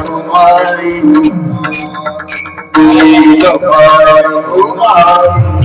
कुमारी गोपाल कुमारी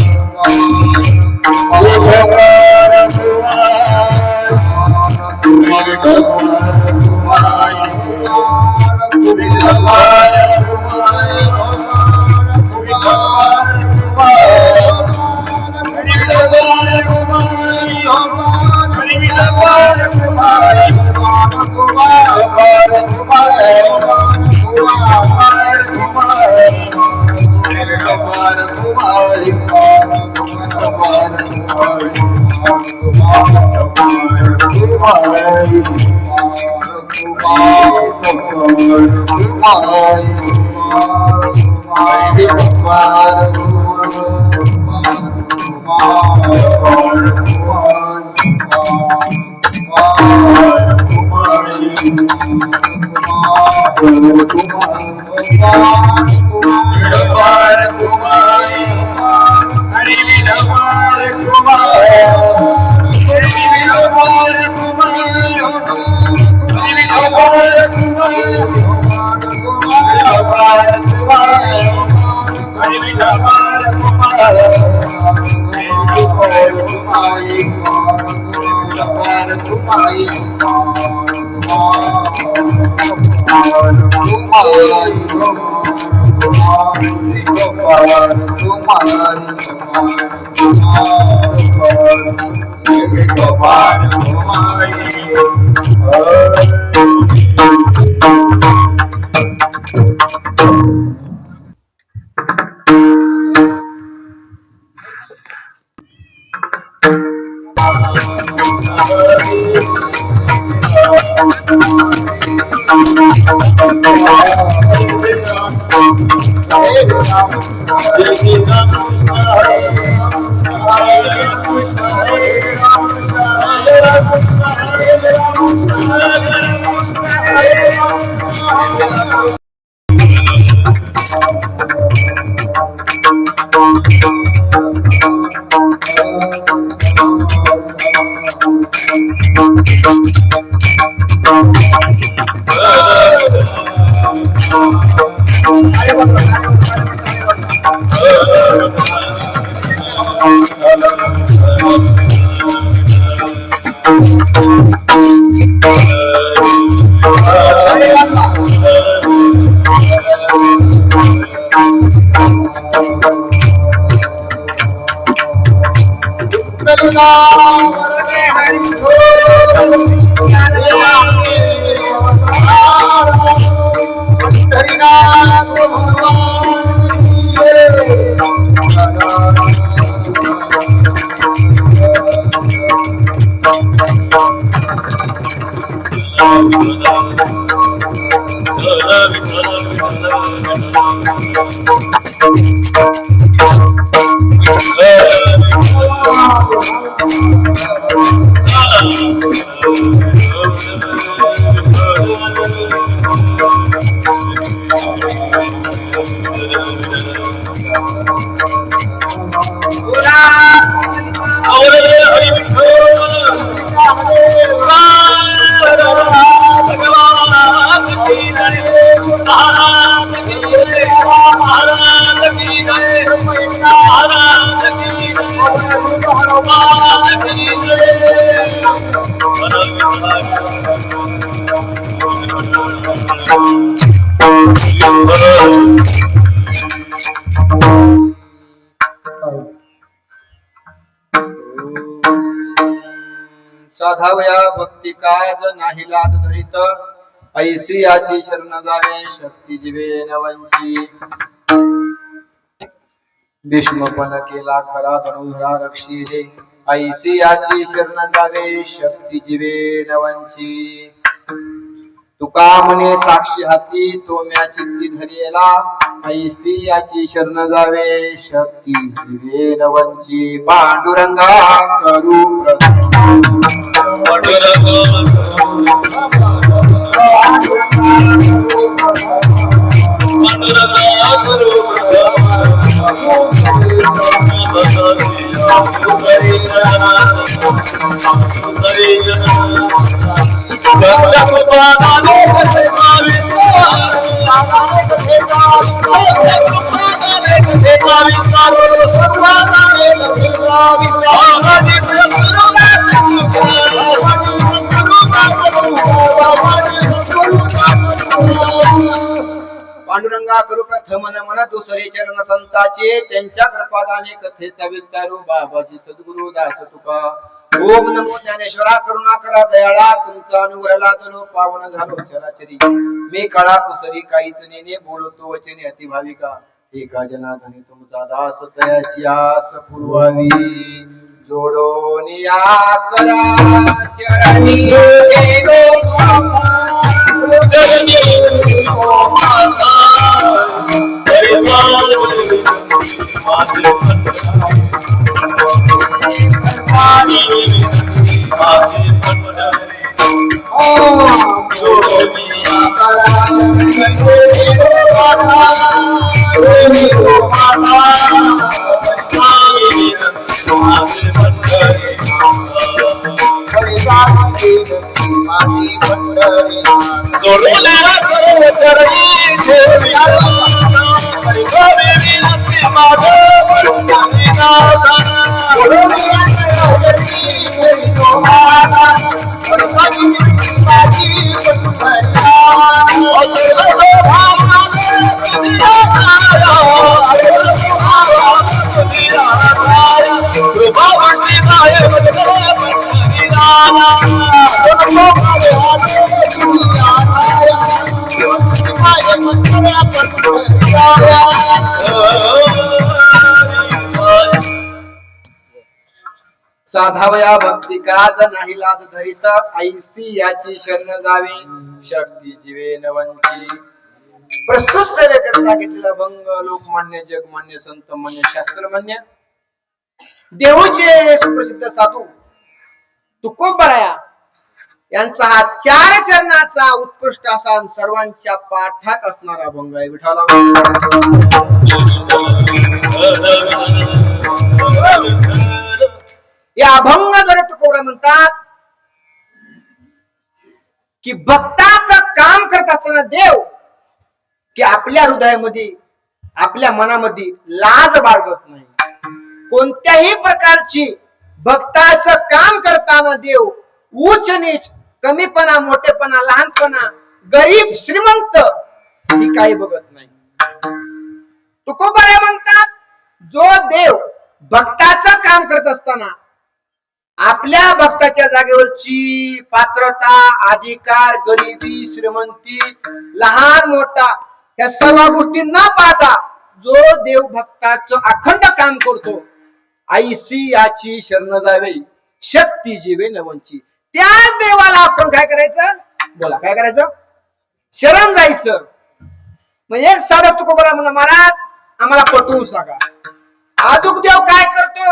साधावया भक्ती काज नाही लाज धरित ऐसी याची शरण जावे शक्ती जीवे नवंची भीष्मपण केला खरा धनुधरा रक्षी रे ऐसी याची शरण जावे शक्ती जीवे नवंची तुका म्हणे साक्षी हाती तो म्या चित्ती धरियला ऐसी याची शरण जावे शक्ती जीवे नवंची पांडुरंगा करू पांडुरंगा करू प्रथम मन दुसरे चरण संतांचे त्यांच्या कृपादाने कथेचा विस्तारू बाबाजी सद्गुरु दास तुका ओम नमो ज्ञानेश्वरा करुणा करा दयाळा तुमचा अनुग्रहाला तनु पावन झालो चराचरी मी कळा कुसरी काहीच नेने बोलतो वचने अति भाविका एका जनार्दनी तुमचा दास तयाची आस पुरवावी जोडोन या करा चरणी चरणी ओ माता साधावया भक्ती काज नाही लाज धरित ऐसी याची शरण जावी शक्ती जीवे नवंची प्रस्तुत सेवेकरता घेतलेला भंग लोकमान्य जगमान्य संतमान्य शास्त्रमान्य देऊचे सुप्रसिद्ध साधू तुकोबराया यांचा हा 4 चरणाचा उत्कृष्ट असा सर्वांच्या पाठात असणारा भंग आहे विठाला या अभंग तुकोबरा म्हणतात की भक्ताचं काम करत असताना देव की आपल्या हृदयामध्ये आपल्या मनामध्ये लाज बाळगत नाही कोणत्याही प्रकारची भक्ताचं काम करताना देव उच्च नीच कमीपणा मोठेपणा लहानपणा गरीब श्रीमंत ही काही बघत नाही तुकोबरा म्हणतात जो देव भक्ताचं काम करत असताना आपल्या भक्ताच्या जागेवरची पात्रता अधिकार गरिबी श्रीमंती लहान मोठा या सर्व गोष्टी न पाहता जो देव भक्ताचं अखंड काम करतो ऐसी याची शरण जावे शक्ती जीवे नवंची त्या देवाला आपण काय करायचं बोला काय करायचं शरण जायचं म्हणजे एक साधा तुकोबरा म्हणला महाराज आम्हाला पटवून सांगा आदुक देव काय करतो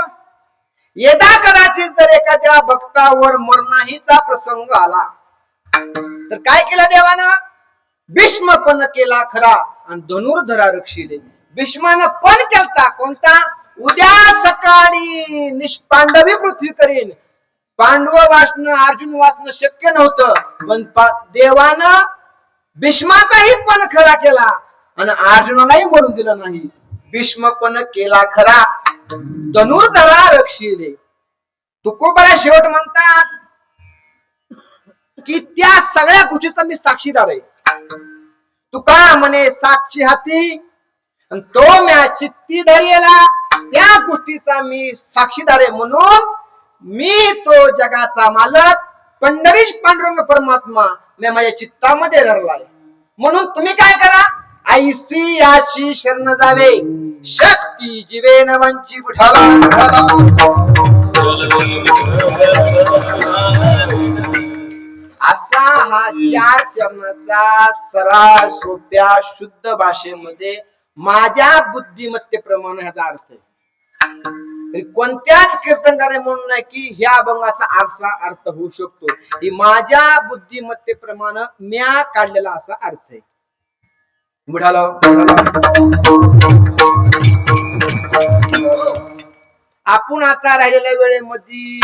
यदा कदाचित जर एखाद्या भक्तावर मरणाहीचा प्रसंग आला तर काय केलं देवानं भीष्म पण केला खरा आणि धनुर्धरा रक्षिले भीष्मानं पण केलता कोणता उद्या सकाळी निष्पांडवी पृथ्वी करीन पांडव वाचणं अर्जुन वाचणं शक्य नव्हतं पण देवानं भीष्माचाही पण खरा केला आणि अर्जुनालाही मरून दिलं नाही भीष्म पण केला खरा धनुर्धरा रक्षिले तुकोबरा शेवट म्हणतात की त्या सगळ्या गोष्टीचा मी साक्षीदार आहे तुका म्हणे साक्षी हाती तो म्या चित्ती धरलेला त्या गोष्टीचा मी साक्षीदार आहे म्हणून मी तो जगाचा मालक पंढरीश पांडुरंग परमात्मा मी माझ्या चित्तामध्ये धरलाय म्हणून तुम्ही काय करा ऐसी याची शरण जावे शक्ती जीवे नवांची विठाला असा हा 4 चरणाचा सरळ सोप्या शुद्ध भाषेमध्ये माझ्या बुद्धिमत्तेप्रमाणे ह्याचा अर्थ आहे कोणत्याच कीर्तनकाराने म्हणून नाही की ह्या अभंगाचा असा अर्थ होऊ शकतो ही माझ्या बुद्धिमत्तेप्रमाणे म्या काढलेला असा अर्थ आहे आपण आता राहिलेल्या वेळेमध्ये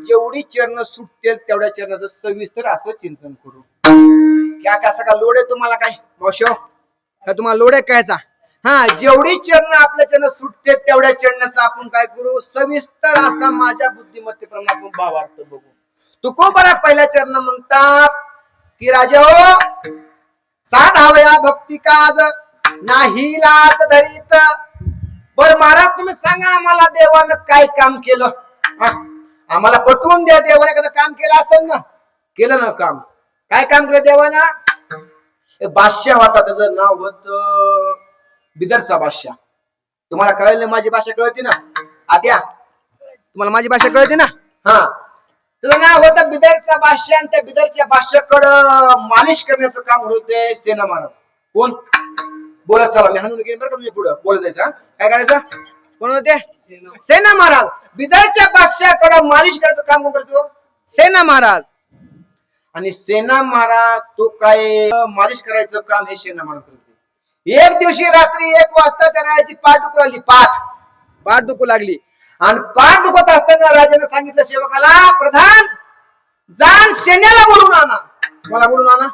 जेवढी चरण सुटतील तेवढ्या चरणाचं सविस्तर असं चिंतन करू. क्या कसा का लोड आहे तुम्हाला काय मावशो का तुम्हाला लोड आहे कायचा? हा, जेवढी चरण आपल्या चरण सुटते तेवढ्या चरणाचं आपण काय करू सविस्तर असा माझ्या बुद्धिमत्तेप्रमाणे आपण भावार्थ बघू. तुकोबरा पहिल्या चरण म्हणतात की राजा हो साधावया भक्ती काज नाही लाज धरीत. बर महाराज तुम्ही सांगा आम्हाला देवानं काय काम केलं? आम्हाला पटवून द्या. देवाने एखादं काम केलं असेल ना? केलं ना काम? काय काम केलं देवाना? एक बादशाह होता, त्याचं नाव होत बिदरचा बादशाह. तुम्हाला कळलं ना? माझी भाषा कळते ना आत्या? तुम्हाला माझी भाषा कळते ना? हा, त्याचं नाव होतं बिदरचा बादशाह. आणि त्या बिदरच्या बादशाहकडं मालिश करण्याचं काम होते सेना महाराज. कोण बोलत चला, मी हाणून घेईन बरं का. तुम्ही पुढे बोलत जायचं. काय करायचं? कोण होते? सेना महाराज. बिदरच्या बादशाहकडे मालिश करायचं काम कोण करतो? सेना महाराज. आणि सेना महाराज तो काय मालिश करायचं काम हे सेना महाराज करते. एक दिवशी रात्री 1 वाजता त्या राजाची पाठ दुखू लागली. पाठ दुखू लागली. आणि पाठ दुखत असताना राजाने सांगितलं सेवकाला, प्रधान जाण सेनेला बोलून आणा. मला बोलून आणा?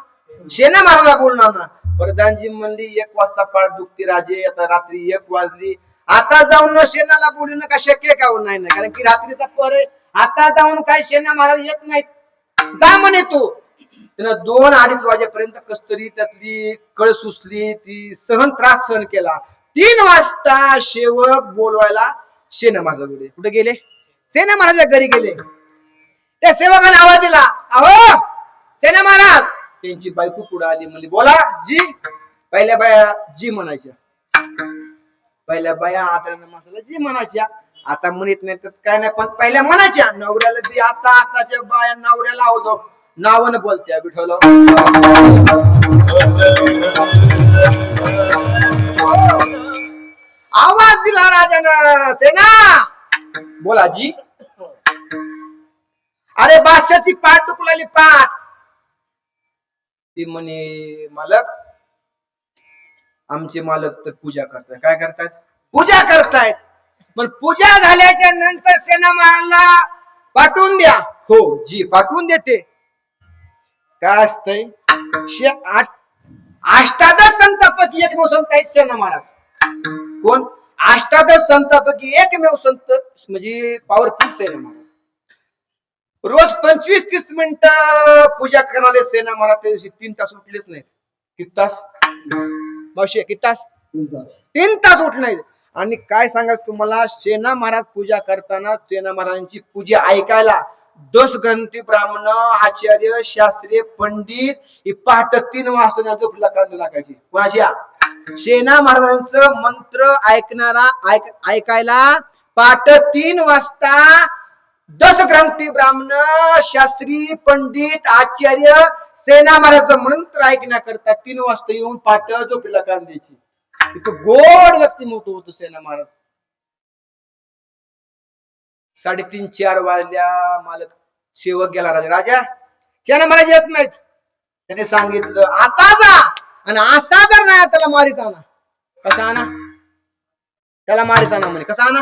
सेना महाराजा बोलून आणा. प्रधानजी म्हणली 1 वाजता पाठ दुखती राजे, आता रात्री 1 वाजली, आता जाऊन सेनाला बोलून का शक्य का? नाही नाही, कारण की रात्रीचा पर आहे. आता जाऊन काय सेना महाराज येत नाहीत. जा म्हणे तू. त्यानं 2-2:30 वाजेपर्यंत कस्तरी त्यातली कळ सुचली, ती त्रास सहन केला. 3 वाजता सेवक बोलवायला सेना महाराजाकडे कुठे गेले? सेना महाराजाच्या घरी गेले. त्या सेवकाने आवाज दिला, अहो सेना महाराज. त्यांची बायको पुढे आली, म्हणली बोला जी. पहिल्या बाया जी म्हणायच्या, पहिल्या बाया आदरानं माणसाला जी म्हणायच्या. आता म्हणत नाही तर काय नाही, पण पहिल्या म्हणायच्या. नवऱ्याला बी आताच्या बाया नवऱ्याला आवाज नावानं बोलत्या. विठ्ठल आवाज दिला राजानं, सेना बोला जी. अरे बादशाची पाठ दुखू लागली. पाठ. ती म्हणे मालक, आमचे मालक तर पूजा करतायत. काय करतायत? पूजा करतायत. पण पूजा झाल्याच्या नंतर सेना महाराजला पाठवून द्या. हो जी पाठवून देते. काय असतंय? 8 संतापैकी एकमेव संत आहेत सेना महाराज. कोण? 8 संतापैकी एकमेव संत म्हणजे पॉवरफुल सेना महाराज. रोज 25-30 मिनिटं पूजा करणारे सेना महाराज त्या दिवशी 3 तास उठलेच नाहीत. किती तास मावशी? किती तास? 3 तास उठले नाहीत. आणि काय सांगायचं तुम्हाला, सेना महाराज पूजा करताना सेना महाराजांची पूजा ऐकायला 10 ग्रंथी ब्राह्मण, आचार्य, शास्त्रीय, पंडित ही पहाटे 3 वाजता झोपला काढू लागायची. कोणाच्या? सेना महाराजांचं मंत्र ऐकायला पहाटे 3 वाजता 10 ग्रंथी ब्राह्मण, शास्त्री, पंडित, आचार्य सेना महाराजांचं मंत्र ऐकण्याकरता 3 वाजता येऊन पहाटे झोपला काढून द्यायची. इथं गोड व्यक्तिमत्व होतं सेना महाराज. 3:30-4 वाजल्या मालक सेवक गेला. राजा सेना महाराज येत नाहीत. त्याने सांगितलं आता जा, आणि असा जर नाही त्याला मारित आणा. कसा आणा? त्याला मारित आणा म्हणे. कसा आणा?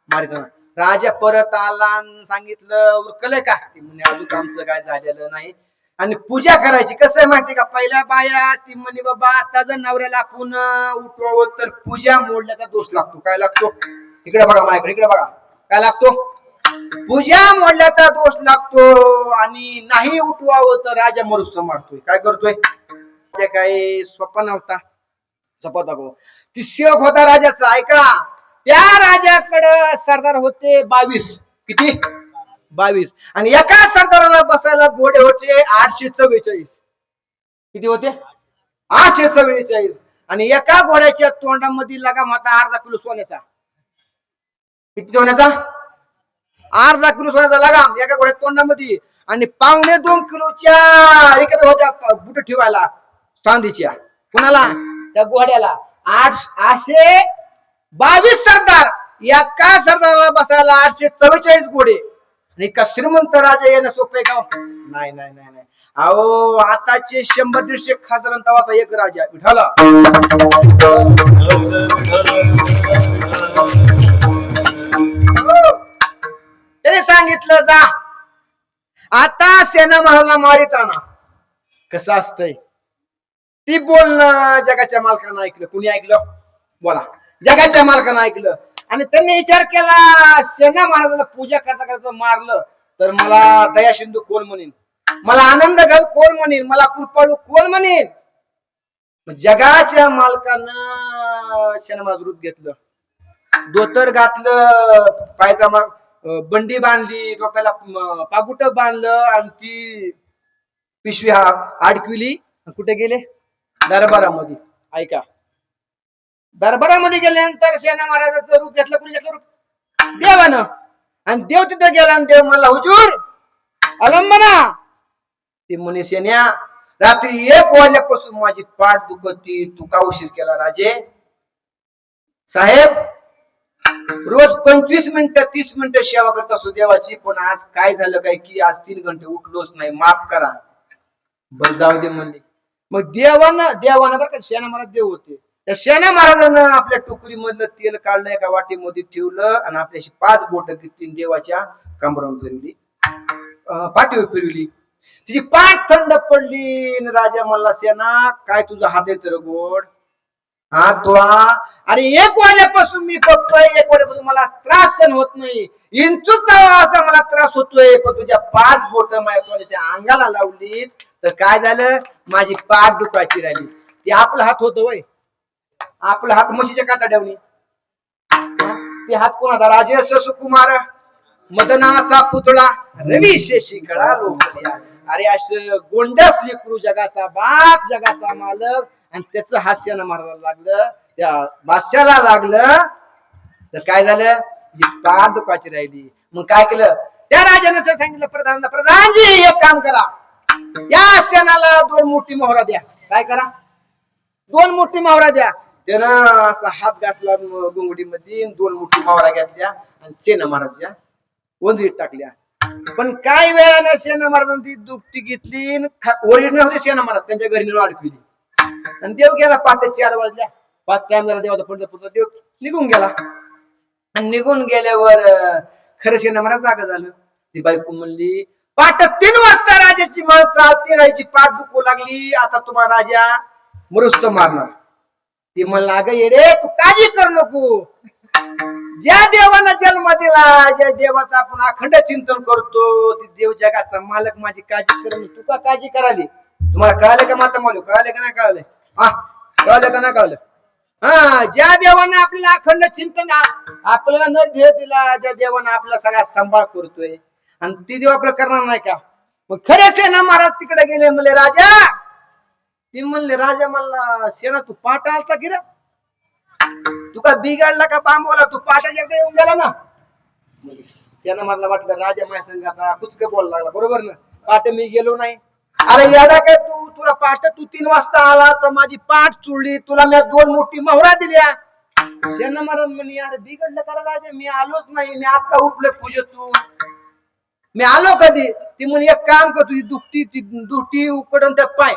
मारित आणा. राजा परत आला, सांगितलं उरकलंय का? ती म्हणे अजून आमचं काय झालेलं नाही. आणि पूजा करायची. कसं आहे माहिती का? पहिल्या बाया ती म्हणे बाबा आता जर नवऱ्याला आपण उठवावं तर पूजा मोडल्याचा दोष लागतो. काय लागतो? इकडे बघा माझ्याकडे, इकडे बघा. काय लागतो? पूजा मोडल्याचा दोष लागतो. आणि नाही उठवावं तर राजा मरुस मारतोय. काय करतोय? काही स्वप्न नव्हता. स्वप्न ती सेवक होता राजाचा. ऐका, त्या राजाकडे सरदार होते 22. किती? 22. आणि एका सरदाराला बसायला घोडे होते 844. किती होते? 844. आणि एका घोड्याच्या तोंडामध्ये लगाम होता अर्धा किलो सोन्याचा. किती सोन्याचा? अर्धा किलो सोन्याचा लगाम एका घोड्याच्या तोंडामध्ये. आणि 2.25 किलोच्या इकडे होत्या बुट ठेवायला चांदीच्या. कुणाला? त्या घोड्याला. 822 सरदार. एका सरदाराला बसायला 844 घोडे. आणि का श्रीमंत राजा येणं सोपे का? नाही नाही नाही नाही. अहो आताचे 100-150 खासदारांचा एक राजा विठाला. त्याने सांगितलं जा आता सेना महाराजांना मारिताना कसं असतंय ती बोलणं जगाच्या मालकानं ऐकलं. कुणी ऐकलं? बोला. जगाच्या मालकानं ऐकलं आणि त्यांनी विचार केला सेना महाराजांना पूजा करता करता मारलं तर मला दया सिंधू कोण म्हणेन, मला आनंद घाल कोण म्हणेन, मला कृपाळू कोण म्हणेन. जगाच्या मालकानं सेना महाराज रूप घेतलं, धोतर घातलं, पायजामा बंडी बांधली, डोक्याला पागुट बांधलं आणि ती पिशवी अडकविली. कुठे गेले? दरबारामध्ये. ऐका, दरबारामध्ये गेल्यानंतर सेना महाराजाचं रूप घेतलं. कुणी घेतलं रूप? देवानं. आणि देव तिथं गेला आणि देव म्हणला हुजूर अलंबना. ते म्हणे सेन्या रात्री 1 वाजल्यापासून माझी पाठ दुखती, तू का उशीर केला राजे? साहेब रोज 25 मिनिटं 30 मिनिटं सेवा करत असतो देवाची, पण आज काय झालं काय की आज 3 घंटे उठलोच नाही, माफ करा. बर जाऊ दे म्हणले. मग देवानं बरं का सेना महाराज देव होते, त्या सेना महाराजांना आपल्या टोकरी मधलं तेल काढलं, एका वाटीमध्ये ठेवलं आणि आपल्याशी 5 बोट घेतली, देवाच्या कमरावर फिरवली, पाठीवर फिरवली. तिची पाठ थंड पडली. राजा म्हणला सेना काय तुझा हात आहे तर गोड? हा तो अरे 1 वाजल्यापासून मी बघतोय, 1 वाजल्यापासून मला त्रास सहन होत नाही, इंचूचा असा मला त्रास होतोय, पण तुझ्या 5 बोट माझ्या अंगाला लावलीच तर काय झालं? माझी पाठ दुखायची राहिली. ते आपला हात होत वय, आपला हात म्हशीच्या कातड्यावनी. ते हात कोणाचा? राजेश सुकुमार मदनाचा पुतळा रवी शेषी कळा लोकल्या. अरे असं गोंडस लेकरू, जगाचा बाप, जगाचा मालक, आणि त्याचं हास्य महाराजाला लागलं, त्या बादशाला लागलं तर काय झालं? जी पाठ दुखायची राहिली. मग काय केलं? त्या राजाने सांगितलं प्रधानजी एक काम करा, या सेनाला 2 मोठी मोहरा द्या. काय करा? 2 मोठी मोहरा द्या. त्यानं असा हात घातला गुंगडीमध्ये, 2 मोठी मोहरा घेतल्या आणि सेना महाराजच्या वंजरीत टाकल्या. पण काय वेळानं सेना महाराजांनी ती दुपटी घेतली, ओरिजिनल होते सेना महाराज, त्यांच्या घरी नेऊन अडकविली. आणि देव गेला पहाटे 4 वाजल्या. 5 टाइम झाला देवाचा पंढरपूरचा. देव निघून गेला. आणि निघून गेल्यावर खरं सेना महाराज जागा झालं. ती बायको म्हणली पहाटे 3 वाजता राजाची माणसं राहायची पाठ दुखू लागली, आता तुम्हाला राजा मरुस्त मारणार. ती म्हणला अगं येडे तू काळजी करू नको, ज्या देवाला जन्म दिला, ज्या देवाचं आपण अखंड चिंतन करतो, ती देव जगाचा मालक माझी काळजी करेल, तू का काळजी कराली? तुम्हाला कळालं का माता मालू? कळाले का नाही कळाले? हा कळालं का नाही कळालं? हा ज्या देवाने आपल्याला अखंड चिंतन आपल्याला न देह दिला, ज्या देवाने आपला सगळा सांभाळ करतोय, आणि ती देव आपलं करणार नाही का? मग खरे सेना महाराज तिकडे गेले, म्हणले राजा. ते म्हणले राजा म्हणला सेना तू पाठ आलता की रे? तू का बिघडला का बांबवला? तू पाठाच्या एकदा येऊन गेला ना. सेना महाराजला वाटलं राजा माझ्या संघाचा कुचक बोलायला लागला, बरोबर ना? पाठ मी गेलो नाही. अरे यादा काय तू, तुला पाठ तू 3 वाजता आला तर माझी पाठ चुळली, तुला मी 2 मोठी मोहरा दिल्या. सेना महाराज म्हणे अरे बिघडलं का राजा? मी आलोच नाही, मी आता उठले पूजेतून, मी आलो कधी? ती म्हणे एक काम कर, तुझी दुखती उकडून त्या पाय.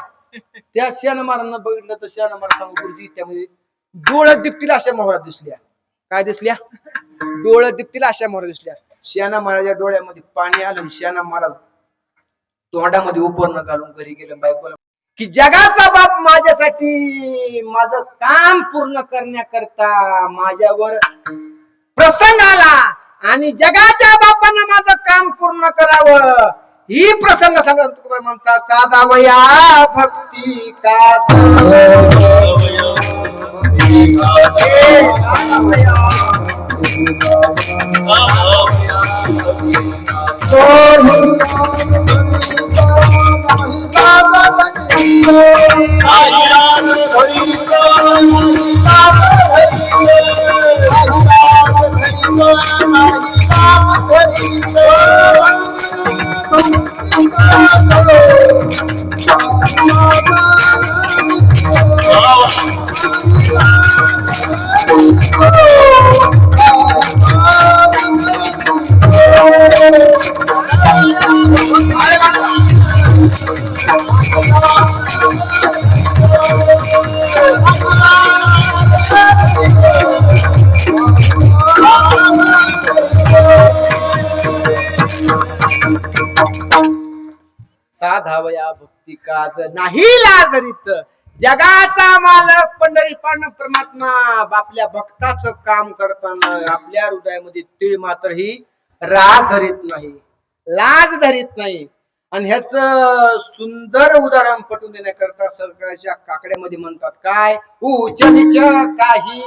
त्या सेना महाराजांना बघितलं तर सेना महाराज सांगू गुरुजी त्यामध्ये डोळ्यात दिपतील अशा मोहरा दिसल्या. काय दिसल्या? डोळ्यात दिपतील अशा मोहरा दिसल्या. सेना महाराजा डोळ्यामध्ये पाणी आलं. सेना महाराज तोंडामध्ये उपर्ण घालून घरी गेलं बायकोला की जगाचा बाप माझ्यासाठी माझं काम पूर्ण करण्याकरता माझ्यावर प्रसंग आला, आणि जगाच्या बापानं माझं काम पूर्ण करावं ही प्रसंग सांगत म्हणतात. साधा वया भक्ती का साधावया भक्ती काज नाही लाजरीत, जगाचा मालक पंढरीपांडव परमात्मा आपल्या भक्ताचं काम करताना आपल्या हृदयामध्ये तीळ मात्र ही राज धरीत नाही, लाज धरीत नाही. आणि ह्याच सुंदर उदाहरण पटवून देण्याकरता सरकारच्या काकड्यामध्ये म्हणतात काय, उच्च नीच काही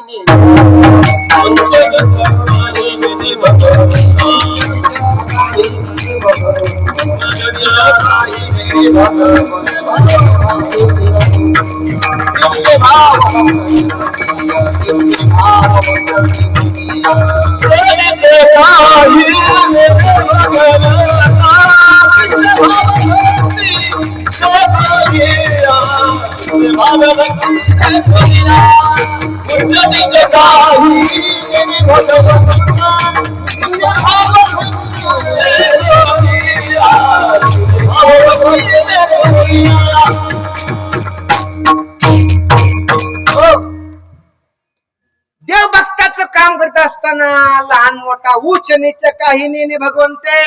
देव भक्ताचं काम करत असताना लहान मोठा उच्च नीच काही नेने भगवंते,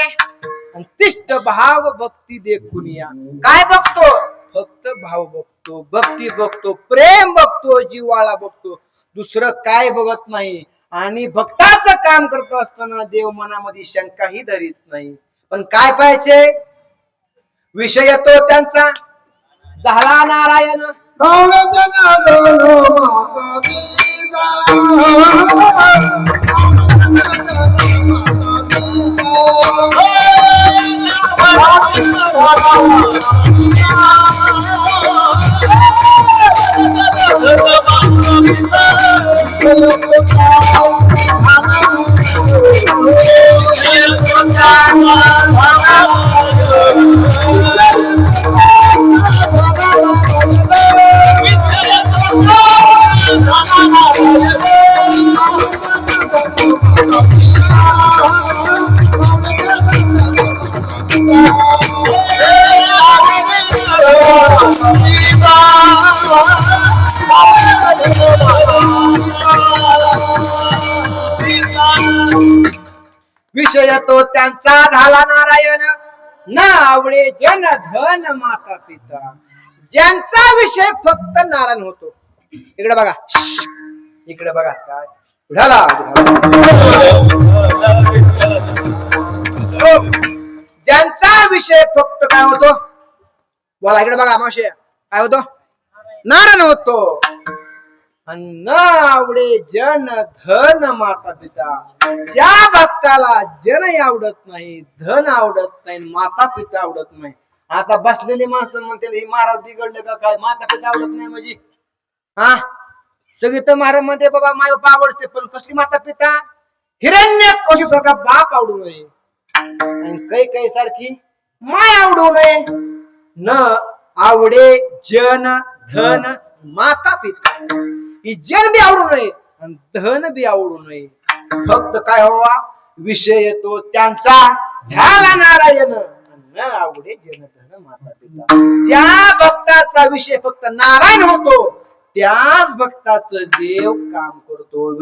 तिष्ठ भाव भक्ती देखून या. काय बघतो? फक्त भाव बघतो, भक्ती बघतो, प्रेम बघतो, जिव्हाळा बघतो, दुसरं काय बघत नाही. आणि भक्ताचं काम करत असताना देव मनामध्ये शंकाही धरीत नाही. पण काय पाहिजे? विषय येतो त्यांचा झाला नारायण विषय तो त्यांचा झाला नारायण, न आवडे जन धन माता पिता. ज्यांचा विषय फक्त नारायण होतो. इकडे बघा, इकडे बघा, काय उडाला. ज्यांचा विषय फक्त काय होतो? बोला, इकडे बघा मावशी, काय होतो? नारायण होतो. न आवडे जन धन माता पिता. ज्या भक्ताला जन आवडत नाही, धन आवडत नाही, माता पिता आवडत नाही. आता बसलेली माणसं म्हणते हे महाराज बिघडले का काय, माता पिता आवडत नाही म्हणजे? हा, सगळी तर महाराज मध्ये बाबा माय बाप आवडते, पण कसली माता पिता? हिरण्य कशी प्रकार बाप आवडू नये, आणि काही सारखी माय आवडू नये. न आवडे जन धन माता पिता. ही जन बी आवडू नये आणि धन बी आवडू नये. फक्त काय व्हावा? विषय येतो त्यांचा झाला नारायण, न आवडे जन धन माता पिता. ज्या भक्ताचा विषय फक्त नारायण होतो, त्याच भक्ताचं देव काम करतो.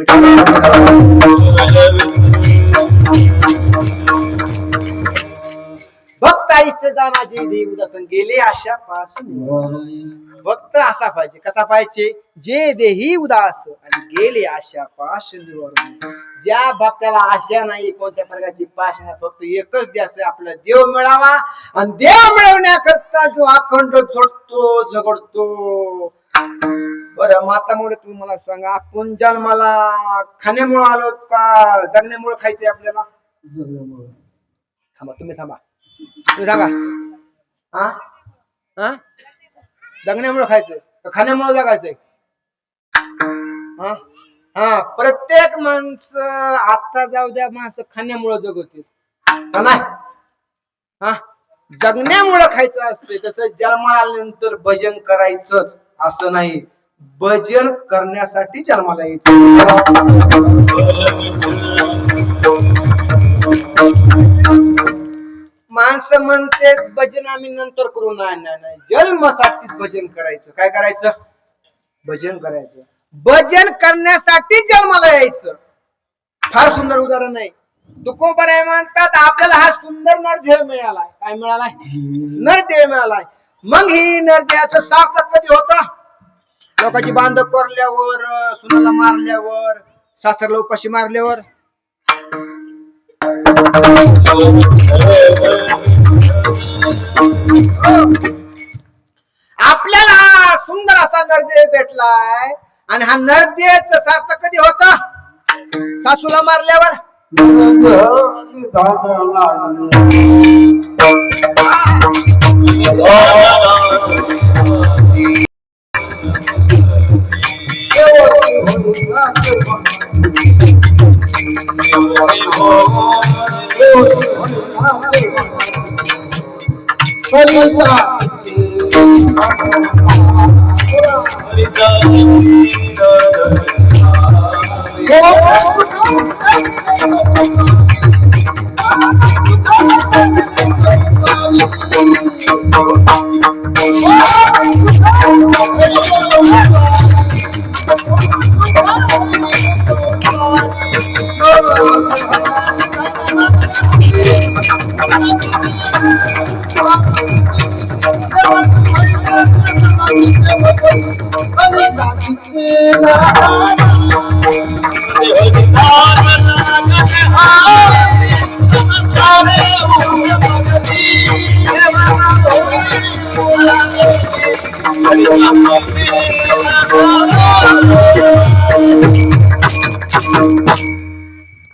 भक्त आईस्ते जानाजी देव दर्शन गेले आशा पास. भक्त असा पाहिजे, कसा पाहिजे? जे देही उदास आणि गेले आशा पाश निवारून. ज्या भक्ताला आशा नाही, कोणत्या प्रकारची पाश नाही, फक्त एकच ध्यास आहे आपला देव मिळावा. आणि देव मिळवण्याकरता जो अखंड झोडतो झगडतो. बरं, मातामुळे तुम्ही मला सांगा, आपण जन्माला खाण्यामुळे आलो का जगण्यामुळे खायचंय आपल्याला? जगण्यामुळे. थांबा, तुम्ही थांबा, तुम्ही सांगा. हा हा, जगण्यामुळे खायचंय का खाण्यामुळे जगायचंय? हा हा, प्रत्येक माणसं आता जाऊ द्या, माणसं खाण्यामुळे जगवतील, हा, जगण्यामुळे खायचं असते. तसं जन्माला आल्यानंतर भजन करायचंच असं नाही, भजन करण्यासाठी जन्माला यायचं. माणसं म्हणते भजन आम्ही नंतर करू. नाही, जन्मासाठीच भजन करायचं. काय करायचं? भजन करायचं. भजन करण्यासाठी जन्माला यायचं. फार सुंदर उदाहरण आहे. तुकोबराय म्हणतात आपल्याला हा सुंदर नरदेह मिळालाय. काय मिळालाय? नरदेह मिळालाय. मग ही नरदेहाचं सार्थक कधी होतं? लोकांची बांध कोरल्यावर, सुनाला मारल्यावर, सासरला उपाशी मारल्यावर. आपल्याला सुंदर असा नरदेह भेटलाय आणि हा नरदेहाचं सार्थक कधी होतं? सासूला मारल्यावर.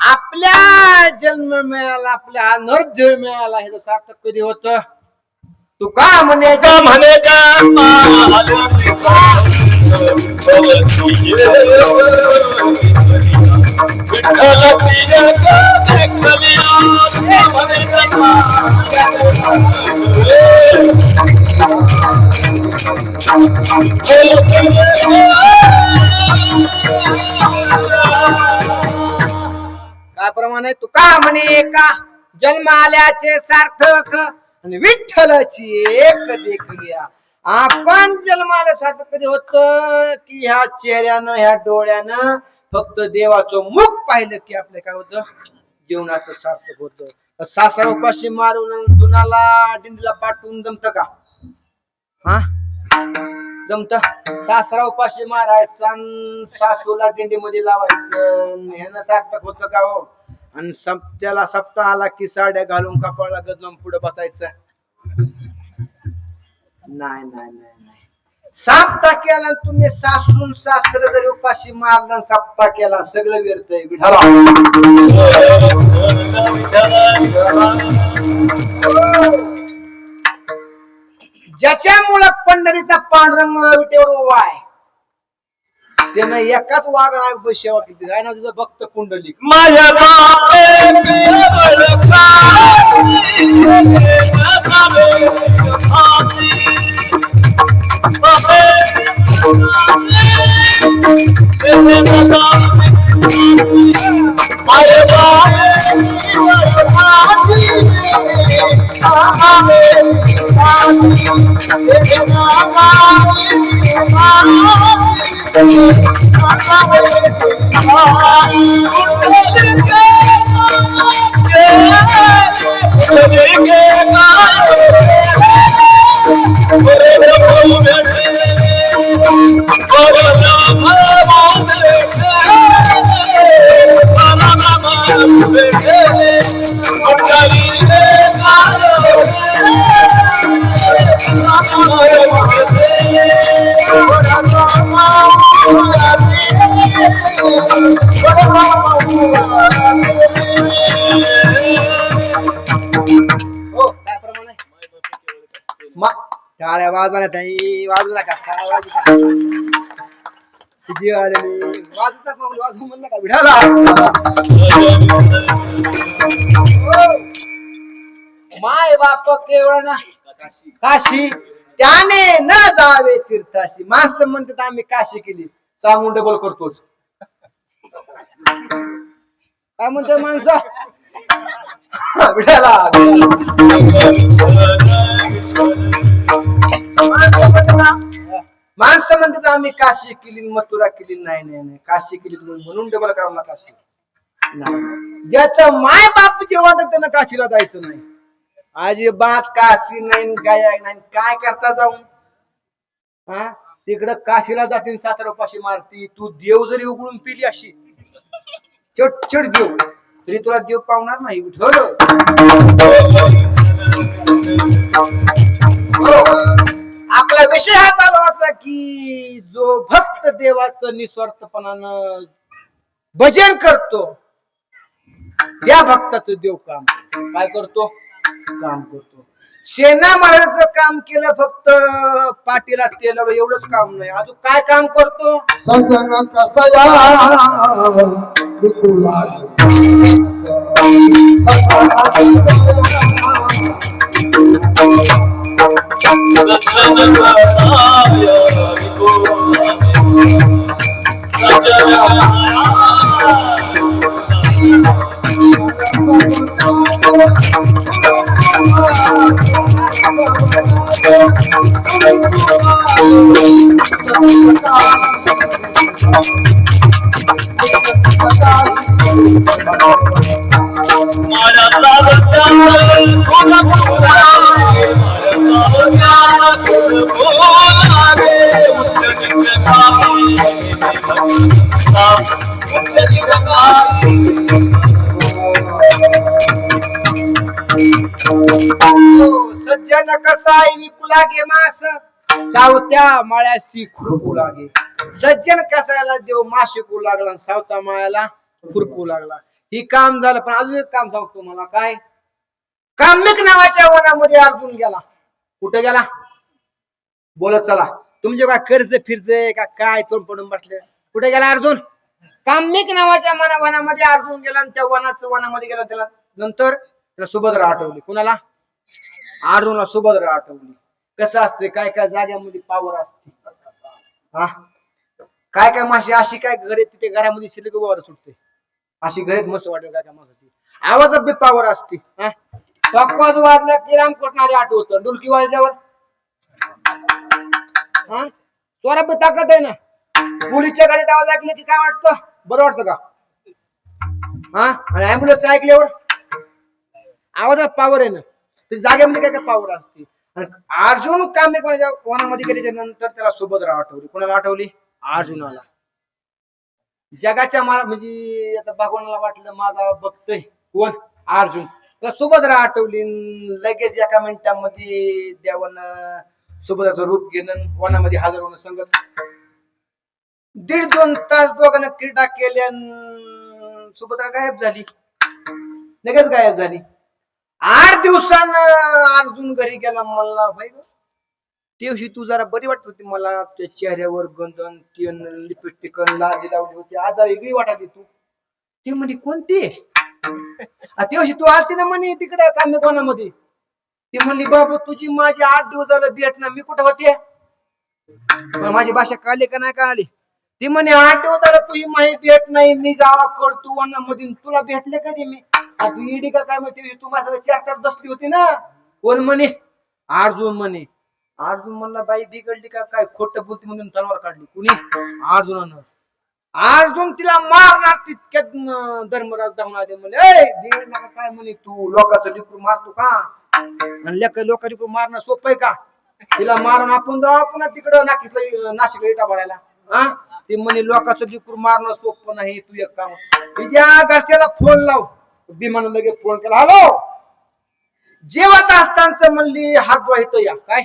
आपल्या जन्म मिळाला, आपल्या नरदेह मिळाला, हे सार्थक कधी होत? तुका म्हणे काय प्रमाणे तुका म्हणे का जन्म आल्याचे सार्थक आणि विठ्ठलाची एक देखलिया. आपण जन्माला सार्थक कधी होत की ह्या चेहऱ्यानं, ह्या डोळ्यानं फक्त देवाचं मुख पाहिलं की आपलं काय होतं? जीवनाचं सार्थक होत. सासरा उपाशी मारून सुनाला दिंडीला पाठवून जमत का? हा जमत? सासरा उपाशी मारायचा, सासूला दिंडीमध्ये लावायचं, ह्यानं सार्थक होतं का हो? आणि सप्त्याला सप्ताह आला की साड्या घालून कपाळाला गजम पुढे बसायचं. नाही नाही नाही नाही. सप्ताह केला तुम्ही, सासून सासर जरी उपाशी मारलं, सप्ताह केला, सगळं व्यर्थ आहे. विठाला ज्याच्यामुळं पंढरीचा पांढरंग विटेवर उभा आहे, त्यानं एकाच वाघ सेवा केली. काय नाव तुझं? भक्त पुंडलिक. माझ्या टाळ्या वाजवण्यात वाजू नका, वाजतात वाजू म्हणलं का विठाला. माय बाप केवळ ना काशी, त्याने न जावे तीर्थाशी. माणसं म्हणतात आम्ही काशी केली, सांगून डबल करतोच. काय म्हणतो माणसं? विठाला माणसं म्हणतात आम्ही काशी केली, मथुरा केली. नाही नाही नाही, काशी केली म्हणून डबल करावं काशी. नाही. ज्याचं माय बाप जेव्हा त्यानं काशीला जायचं नाही. अजिबात काशी नाही, काय नाही. काय करता जाऊन हा तिकडं काशीला जातील, सासरोपाशी मारती. तू देव जरी उघडून पिली अशी चट देव, तरी तुला देव पावणार नाही. विठ्ठल आपला विषय हा चालू होता की जो भक्त देवाचं निस्वार्थपणानं भजन करतो त्या भक्ताचं देव काम करतो. काय करतो? काम करतो. सेना महाराजांचं काम केलं फक्त पाठीला तेल एवढंच काम नाही, अजून काय काम करतो? सजन कसया सज्जन कसाय विकुला गे मास, सावत्या माळ्याशी खुरपू लागे. सज्जन कसायला देव मास शिकू लागला, सावता माळ्याला खुरपू लागला. ही काम झालं. पण अजून एक काम सांगतो मला. काय? काम्यक नावाच्या वनामध्ये अर्जुन गेला. कुठे गेला? बोलत चला. तुमचे काय कर्ज फिरजे का काय तोंड पडून बसले? कुठे गेला अर्जुन? काम्यक नावाच्या वनामध्ये अर्जुन गेला. आणि त्या वनामध्ये गेला. त्याला नंतर त्याला सुभद्रा आठवली. कुणाला? अर्जुनला सुभद्रा आठवली. कसं असते, काय काय जाग्यामध्ये पावर असते. हा काय काय माशी अशी काय घर तिथे घरामध्ये शिल्लक वावर सुटते, अशी घरेत मस्त वाटेल काय काय माणसाची आवाजात बी पावर असते. टॉकवाज वाजला की रामकृष्णारी आठवत, डुलकी वाजल्यावर स्वरात ताकद आहे ना. पोलीसच्या गाडीत आवाज ऐकले की काय वाटतं? बरं वाटतं का? आणि ऍम्ब्युलन्स ऐकल्यावर आवाजात पावर आहे ना. जागेमध्ये काय काय पावर असते. अर्जुन काम्यक वनामध्ये गेल्याच्या नंतर त्याला सुभद्रा आठवली. कोणाला आठवली? अर्जुनाला. जगाच्या म्हणजे आता भगवानाला वाटलं माझा बघतोय कोण? अर्जुन. तर सुभद्रा आठवली. लगेच एका मिनिटामध्ये देवानं सुभद्राचं रूप घेणं, वनामध्ये हजर होणं संगत. 1.5-2 तास दोघांना क्रीडा केल्या. सुभद्रा गायब झाली. लगेच गायब झाली. 8 दिवसानं अर्जुन घरी गेला. मला भाई दिवशी तू जरा बरी वाटत होती मला. त्या चेहऱ्यावर गंधन तीन लिपस्टिक लाली लावली होती. आजार वेगळी वाटाली तू. ती म्हणे कोणती? दिवशी तू आलती ना म्हणे तिकडे काम्यकोणामध्ये. ती म्हणली बाबा तुझी माझी 8 दिवस झालं भेट ना. मी कुठं होते? माझी भाषा कळली का नाही कळाली? ती म्हणे 8 दिवस झालं तुझी माझी भेट नाही. मी गावाकड तू वनामध्ये, तुला भेटले कधी मी? तू इडी का काय म्हणते? तू माझ्या 4 तास बसली होती ना. कोण म्हणे? अर्जुन म्हणे. अर्जुन म्हणला बाई बिघडली का काय? खोटं बोलती म्हणून तलवार काढली. कुणी? अर्जुनानं. अर्जुन तिला मारणार तितक्यात धर्मराज धावून आले. म्हणे बिघडला का काय? म्हणे तू लोकांचं लिकरू मारतो का? आणि लोक लिकरू मारणं सोपं आहे का? तिला मारून आपण जाऊ पुन्हा तिकडं नाशिकला इटा भरायला. ती म्हणे लोकांचं लिकरू मारणं सोपं नाही. तू एक काम, तिच्या घरच्याला फोन लाव. विमानानं लगेच फोन केला. हॅलो, जेवत असताना म्हणली हात धुवा या. काय?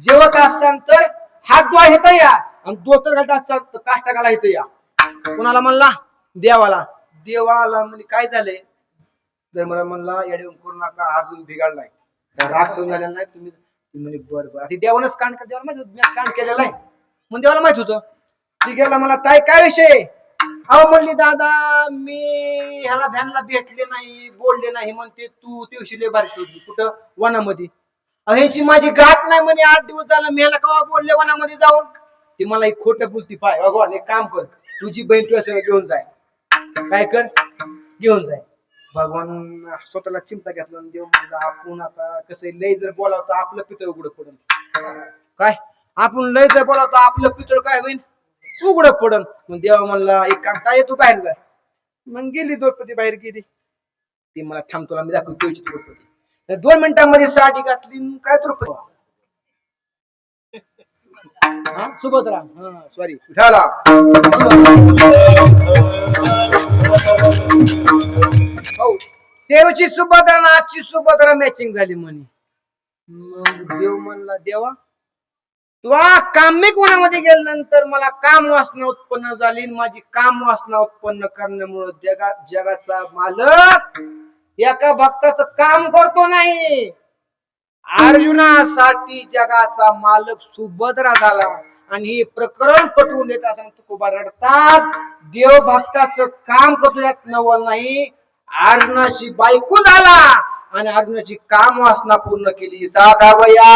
जेवत असताना हात धुवा या. आणि दोतर घालत असताना काष्टा घाला इथं या. कुणाला म्हणला? देवाला. देवाला म्हणजे काय झालंय? धर्मराज म्हणला येडे करू नका, अर्जुन बिघडलाय, राग सहन झालेला नाही. तुम्ही म्हणजे बरोबर. ती देवानच कांड देवाला माहित होत, मी कांड केलेला आहे म्हणून देवाला माहित होतं. ती गेला मला ताई काय विषय? अहो म्हणली दादा मी ह्याला भ्यानला भेटले नाही, बोलले नाही म्हणते. तू दिवशी लय भारी शोधली. कुठं? वनामध्ये. ह्याची माझी गाठ नाही म्हणे. 8 दिवस झालं. मी ह्याला केव्हा बोलले वनामध्ये जाऊन? ती मला एक खोटं बोलती. पाय भगवान एक काम कर, तुझी बहीण तुझ्या सगळं घेऊन जाय. काय कर? घेऊन जाय. भगवान स्वतःला चिमटा घेतला. देव म्हणला आपण आता कसं लय जर बोलावं आपलं पितळ उघडं पडन. काय? आपण लय जर बोलावं आपलं पितळ काय होईल? उघडं पडन. मग देवा म्हणला एक काम काय, तू बाहेर जाय. मग गेली द्रौपदी बाहेर गेली. ती मला थांब तुला मी दाखवतो द्रौपदी. 2 मिनिटांमध्ये साडी घातली काय द्रौपदी सुभद्रा सॉरी विठाला हो देवची सुभद्रा आणि आजची सुभद्रा मॅचिंग झाली म्हणे. मग देव म्हणला देवा तू काम्य गुणामध्ये गेल्यानंतर मला काम वासना उत्पन्न झाली. माझी काम वासना उत्पन्न करण्यामुळे जगाचा मालक एका भक्ताचं काम करतो नाही. अर्जुनासाठी जगाचा मालक सुभद्रा झाला. आणि हे प्रकरण पटवून देत असताना तुकोबा रडतात. देव भक्ताचं काम करतो यात नवल नाही. अर्जुनाची बायको झाला आणि अर्जुनाची काम वासना पूर्ण केली. साधावया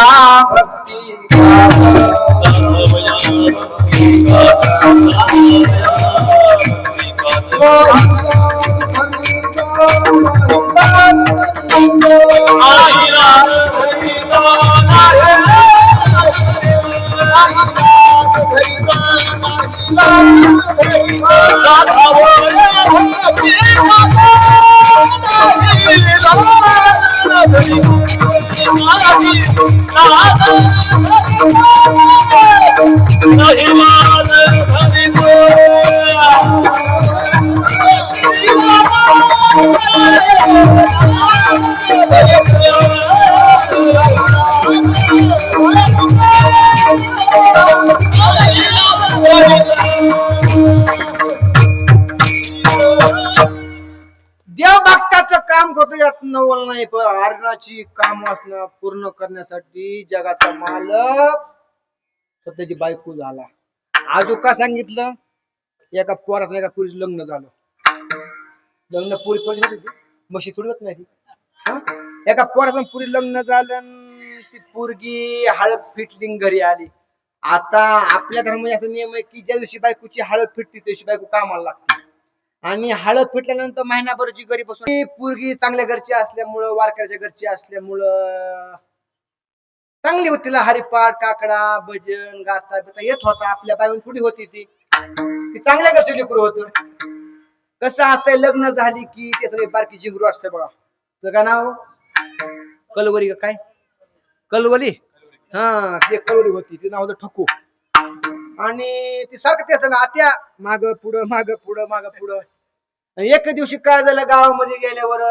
भक्ती देव भक्ताचं काम करतो यात नवल नाही. पण अर्जुनाची काम वासना पूर्ण करण्यासाठी जगाचा मालक स्वतःची बायको झाला. आजू का सांगितलं एका पोराचं एका पुरीचं लग्न झालं. लग्न पुरी होती मशी थोडी होत नाही. एका पोराचं पुरी लग्न झालं. ती पोरगी हळद फिटली घरी आली. आता आपल्या घरामध्ये असा नियम आहे की ज्या दिवशी बायकोची हळद फिटते त्या दिवशी बायको कामाला लागते. आणि हळद फिटल्यानंतर महिनाभर जी घरी बसून पोरगी चांगल्या घरची असल्यामुळं वारकऱ्याच्या घरची असल्यामुळं चांगली होती. तिला हरिपाठ काकडा भजन गाता बिता येत होता. आपल्या बायवून थोडी होती ती चांगल्या घरचे लेकरू होत. कसं असतंय लग्न झाली की ते सगळे बारकी जिगरू असते बघा. सगळं नाव कलवरी काय कलवली ते कलवरी होती. ते नाव होतं ठकू. आणि ती सारखं त्याच आत्या माग पुढं माग पुढं माग पुढं. एक दिवशी काय झालं गावामध्ये गेल्यावर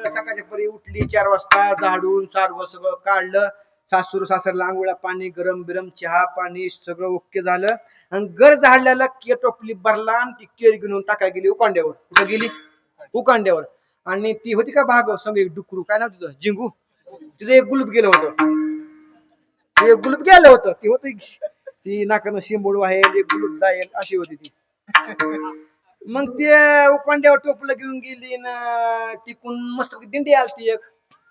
सकाळच्या परी उठली 4 वाजता झाडून सारवं सगळं काढलं. सासूर सासरला आंघोळा पाणी गरम बिरम चहा पाणी सगळं ओके झालं. आणि घर झाडल्याला टोपली भरला आणि ती केर घेऊन टाकाय गेली उकांड्यावर. कुठं गेली उकांड्यावर. आणि ती होती का भाग संग डुकरू काय नाव तुझं जिंगू. तिचं एक गुलूप गेलं होतं. एक गुलूप गेलं होतं. ती होती ती नाकानं शिंबोड वाहेल एक गुलूप जाईल अशी होती ती. मग ते उकांड्यावर टोपलं घेऊन गेली ना तिकून मस्त दिंडी आलती एक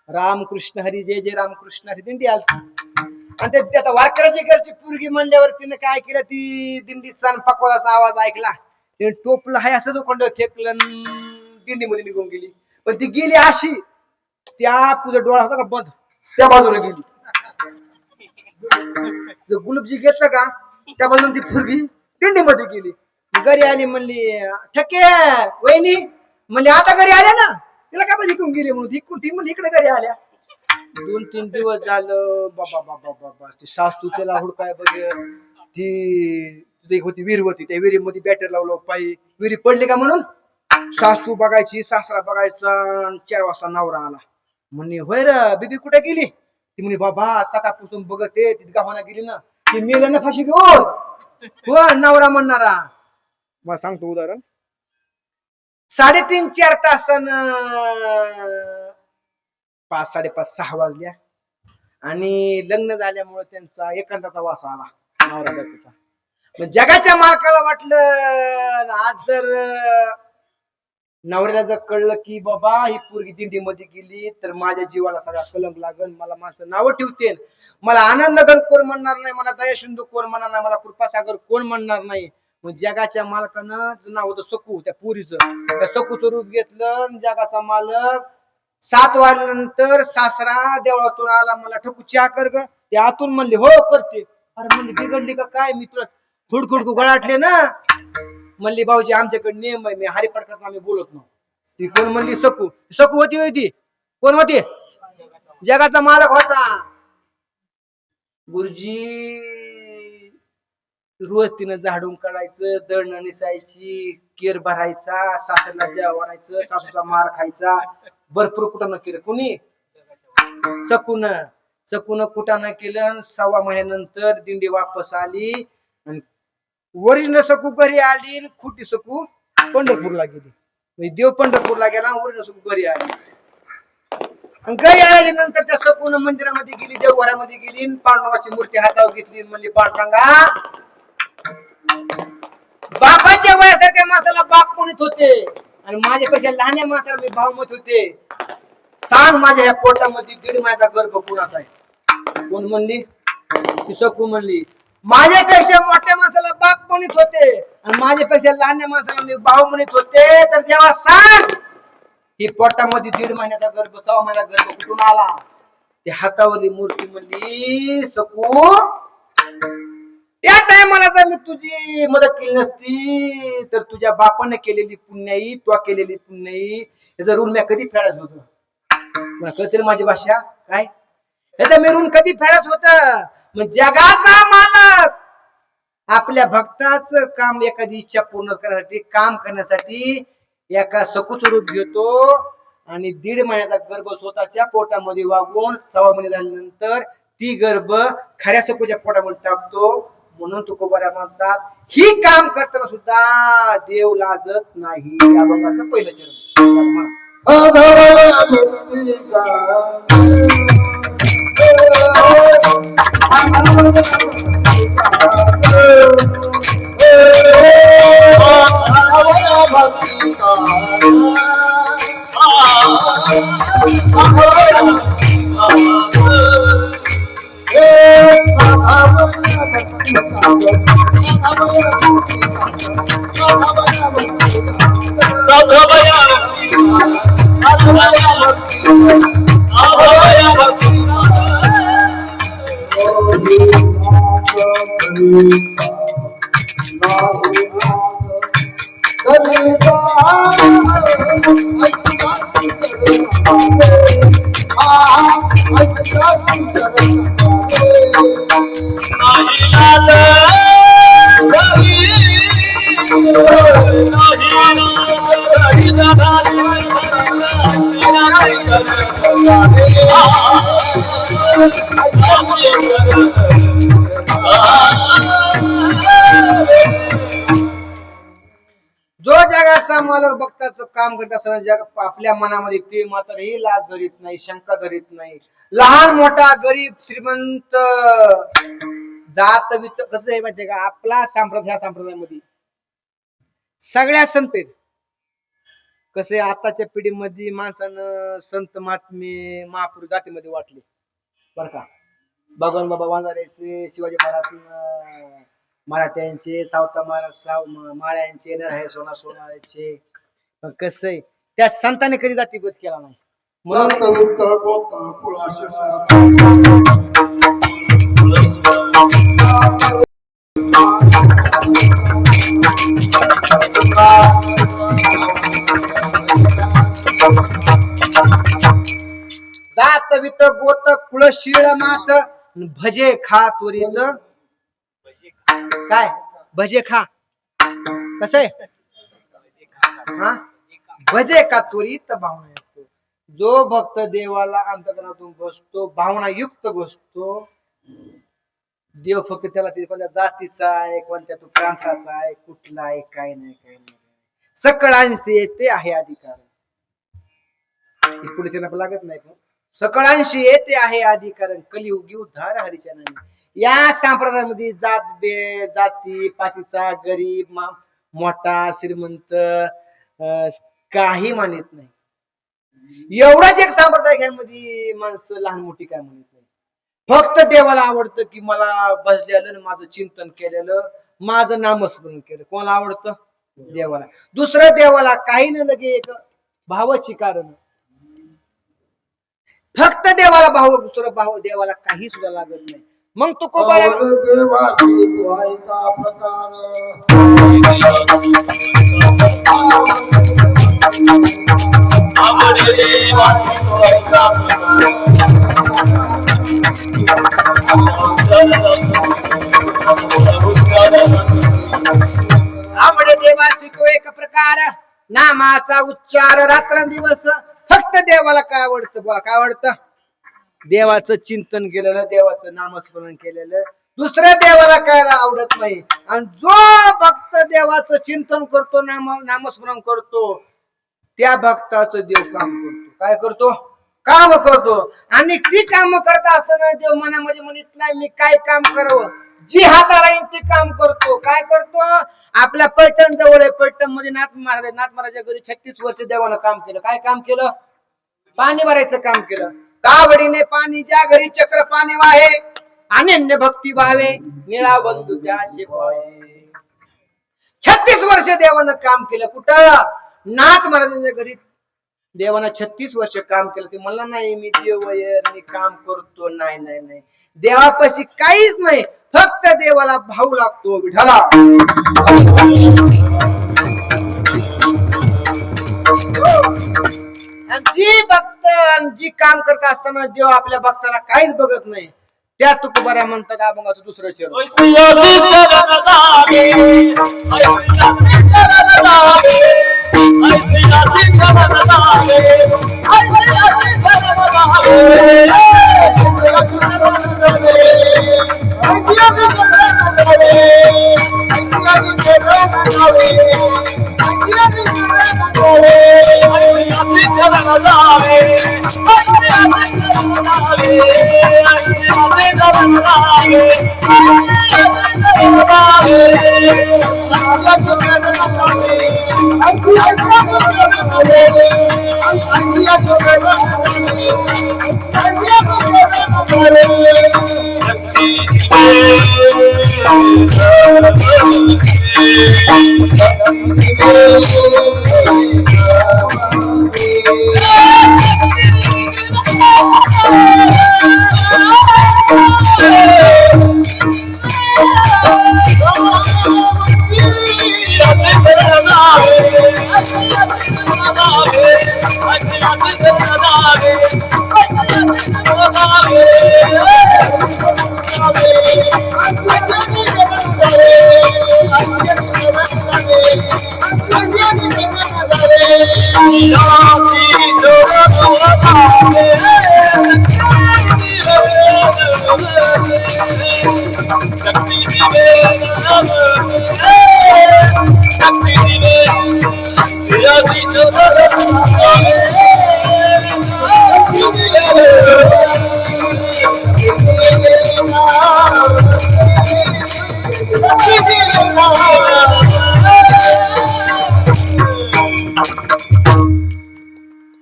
रामकृष्ण हरी जय जय रामकृष्ण हरी दिंडी आलती. आणि ते आता वारकऱ्याची घरची पोरगी म्हणल्यावर तिने काय केलं ती दिंडीचा पकवाचा आवाज ऐकला. ते टोपलं हाय असंच उकांड्यावर फेकलं दिंडीमध्ये निघून गेली. पण ती गेली अशी त्या तुझा डोळा होता का बंद त्या बाजूला गेली. गुलाबजी घेतलं का त्या बाजून ती पोरगी दिंडीमध्ये गेली. घरी आली म्हणली ठके वहिनी म्हणली आता घरी आल्या ना तिला काय पाहिजे इकडून गेली म्हणून ती म्हणली इकडे घरी आल्या. 2-3 दिवस झालं बाबा बाबा बाबा ती सासू त्याला हुडकाय बघ. ती होती विहीर होती त्या विहिरीमध्ये बॅटर लावलं पायी विहिरी पडली का म्हणून सासू बघायची सासरा बघायचा. 4 वाजता नवरा आला. म्हणली होय र बिबी कुठे गेली. ती म्हणे बाबा सकाळपासून बघते ती गावाला गेली ना ती मेलं ना फाशी घेऊन. हो नवरा म्हणणारा मला सांगतो उदाहरण 3.5-4 तासानं 5-5:30-6 वाजल्या. आणि लग्न झाल्यामुळे त्यांचा एकांताचा वास आला नवरा बायकोचा. जगाच्या मालकाला वाटलं आज जर नवऱ्याला जर कळलं की बाबा ही पोरगी दिंडीमध्ये गेली तर माझ्या जीवाला सगळा कलंक लागल. मला माणसं नावं ठेवतील. मला आनंद गण कोण म्हणणार नाही. मला दया सिंधू कोण म्हणणार नाही. मला कृपासागर कोण म्हणणार नाही. मग जगाच्या मालकानं नाव होतं सकू त्या पुरीचं. त्या सकूचं रूप घेतलं. जगाचा मालक 7 वाजल्यानंतर सासरा देवळातून आला. मला ठकू चहा कर ग. ते आतून म्हणले हो करते. अरे म्हणले बिघडली का काय मी तुला थोडखोड गळाटले ना. म्हणली भाऊजी आमच्याकडे नियम आहे, मी हरिपाठ करताना आम्ही बोलत नाही. ती कोण म्हणली? सकू. सकू होती होती कोण होती? जगाचा मालक होता गुरुजी. रोज तिनं झाडून काढायचं, दळणं निसायची, केर भरायचा, सासरला जेवायचं, सासूचा मार खायचा. भरपूर कुठं न केलं कुणी? सकून. सकून कुठं न केलं. 6 महिन्यानंतर दिंडी वापस आली. ओरिजिनल सकू घरी आली, खोटी सकू पंढरपूरला गेली. देव पंढरपूरला गेला, ओरिजिनल सकू घरी आली. घरी आल्याच्या नंतर त्या सकून मंदिरामध्ये गेली, देवघरामध्ये गेली, पांडुरंगाची मूर्ती हातावर घेतली, म्हणली पांडुरंगा, बापाच्या वयासारख्या माणसाला बाप म्हणत होते आणि माझ्यापेक्षा लहान्या माणसाला मी भाऊ म्हणत होते. सांग माझ्या ह्या पोटामध्ये 1.5 महिन्याचा गर्भ कुणाचा आहे? कोण म्हणली? ती सकू म्हणली. माझ्यापेक्षा मोठ्या माणसाला बाप म्हणत होते आणि माझ्यापेक्षा लहान्या माणसाला मी भाऊ म्हणत होते. तर तेव्हा सांग ही पोटामध्ये 1.5 महिन्याचा गर्भ, 6 महिन्याचा गर्भ कुठून आला? ते हातावरली मूर्ती म्हणली सकू, त्या टायमाला जर मी तुझी मदत केली नसती तर तुझ्या बापाने केलेली पुण्याई, तू केलेली पुण्याई याचा ऋण मी कधी फेडायचं होतं. मला कळते माझी भाषा काय? याचा मी ऋण कधी फेडायचं होतं. मग जगाचा मालक आपल्या भक्ताचं काम, एखादी इच्छा पूर्ण करण्यासाठी, काम करण्यासाठी एका सकूचं रूप घेतो आणि 1.5 महिन्याचा गर्भ स्वतःच्या पोटामध्ये वागवून 6 महिने झाल्यानंतर ती गर्भ खऱ्या सकूच्या पोटामध्ये टाकतो. म्हणून तुकोबारा म्हणतात ही काम करताना सुद्धा देव लाजत नाही. या अभंगाचं पहिलं चरण. जो जगाचा मालक भक्ताचं काम करत असताना जग आपल्या मनामध्ये ते मात्र ही लाज धरीत नाही, शंका धरीत नाही. लहान मोठा, गरीब श्रीमंत, जात वित कसं आहे माहितीये का? आपला संप्रदाय, संप्रदायामध्ये सगळ्या संत आहेत. कसे आताच्या पिढीमध्ये माणसानं संत महात्मे महापुरुष जातीमध्ये वाटले बर का. भगवान बाबा वंजाऱ्याचे, शिवाजी महाराज मराठ्यांचे, सावता महाराज माळ्यांचे, नरहर सोना सोनाराचे. पण कसं आहे त्या संतांनी कधी जातीभेद केला नाही. म्हणून जात वित गोत कुळ शिळ मात भजे खा त्वरित. काय भजे खा? कसं आहे हा? भजे का त्वरित भावना येतो. जो भक्त देवाला अंतकरणातून बसतो, भावना युक्त बसतो, देव फक्त त्याला कोणत्या जातीचा आहे, कोणत्या तो प्रांताचा आहे, कुठला आहे, काय नाही काय नाही. सकळांशी येते आहे अधिकार. पुढे लागत नाही. सकळांशी येते आहे अधिकार, कलियुगी उद्धार हरीच्या नामी. या संप्रदायामध्ये जाती पातीचा, गरीब मोठा श्रीमंत काही मानित नाही. एवढाच एक संप्रदाय ह्यामध्ये माणसं लहान मोठी काय म्हणत नाही. फक्त देवाला आवडतं की मला बसलेलं, माझं चिंतन केलेलं, माझं नामस्मरण केलं. कोणाला आवडतं? देवाला. दुसरं देवाला काही न लगे एक भावाची कारण. फक्त देवाला भाव, दुसरं भाव देवाला काही सुद्धा लागत नाही. मग तू को बऱ्या देवासी तू ऐका प्रकार आवडे देवासी तो एक प्रकार नामाचा उच्चार रात्रंदिवस फक्त देवाला काय आवडतं बोला काय आवडतं देवाचं चिंतन केलेलं देवाचं नामस्मरण केलेलं दुसऱ्या देवाला काय आवडत नाही आणि जो भक्त देवाचं चिंतन करतो नामस्मरण करतो त्या भक्ताचं देव काम करतो काय करतो काम करतो आणि ती काम करता असताना देव मनामध्ये म्हणत नाही मी काय काम करावं जी हाताला येईल ते काम करतो काय करतो आपल्या पैठण जवळ आहे पैठण मध्ये नाथ महाराजच्या घरी 36 वर्ष देवानं काम केलं काय काम केलं पाणी भरायचं काम केलं कावडीने पाणी ज्या घरी चक्र पाणी वाहे अनन्य भक्ती व्हावे निळा बंधू त्याचे 36 वर्ष देवानं काम केलं कुठं नाथ महाराजांच्या घरी देवानं 36 वर्ष काम केलं ते मला नाही मी देव मी काम करतो नाही नाही नाही देवापाशी काहीच नाही फक्त देवाला भाऊ लागतो विठाला जी भक्त जी काम करत असताना देव आपल्या भक्ताला काहीच बघत नाही त्या तुकोबाऱ्या म्हणतात अभंगाचं दुसरं चरण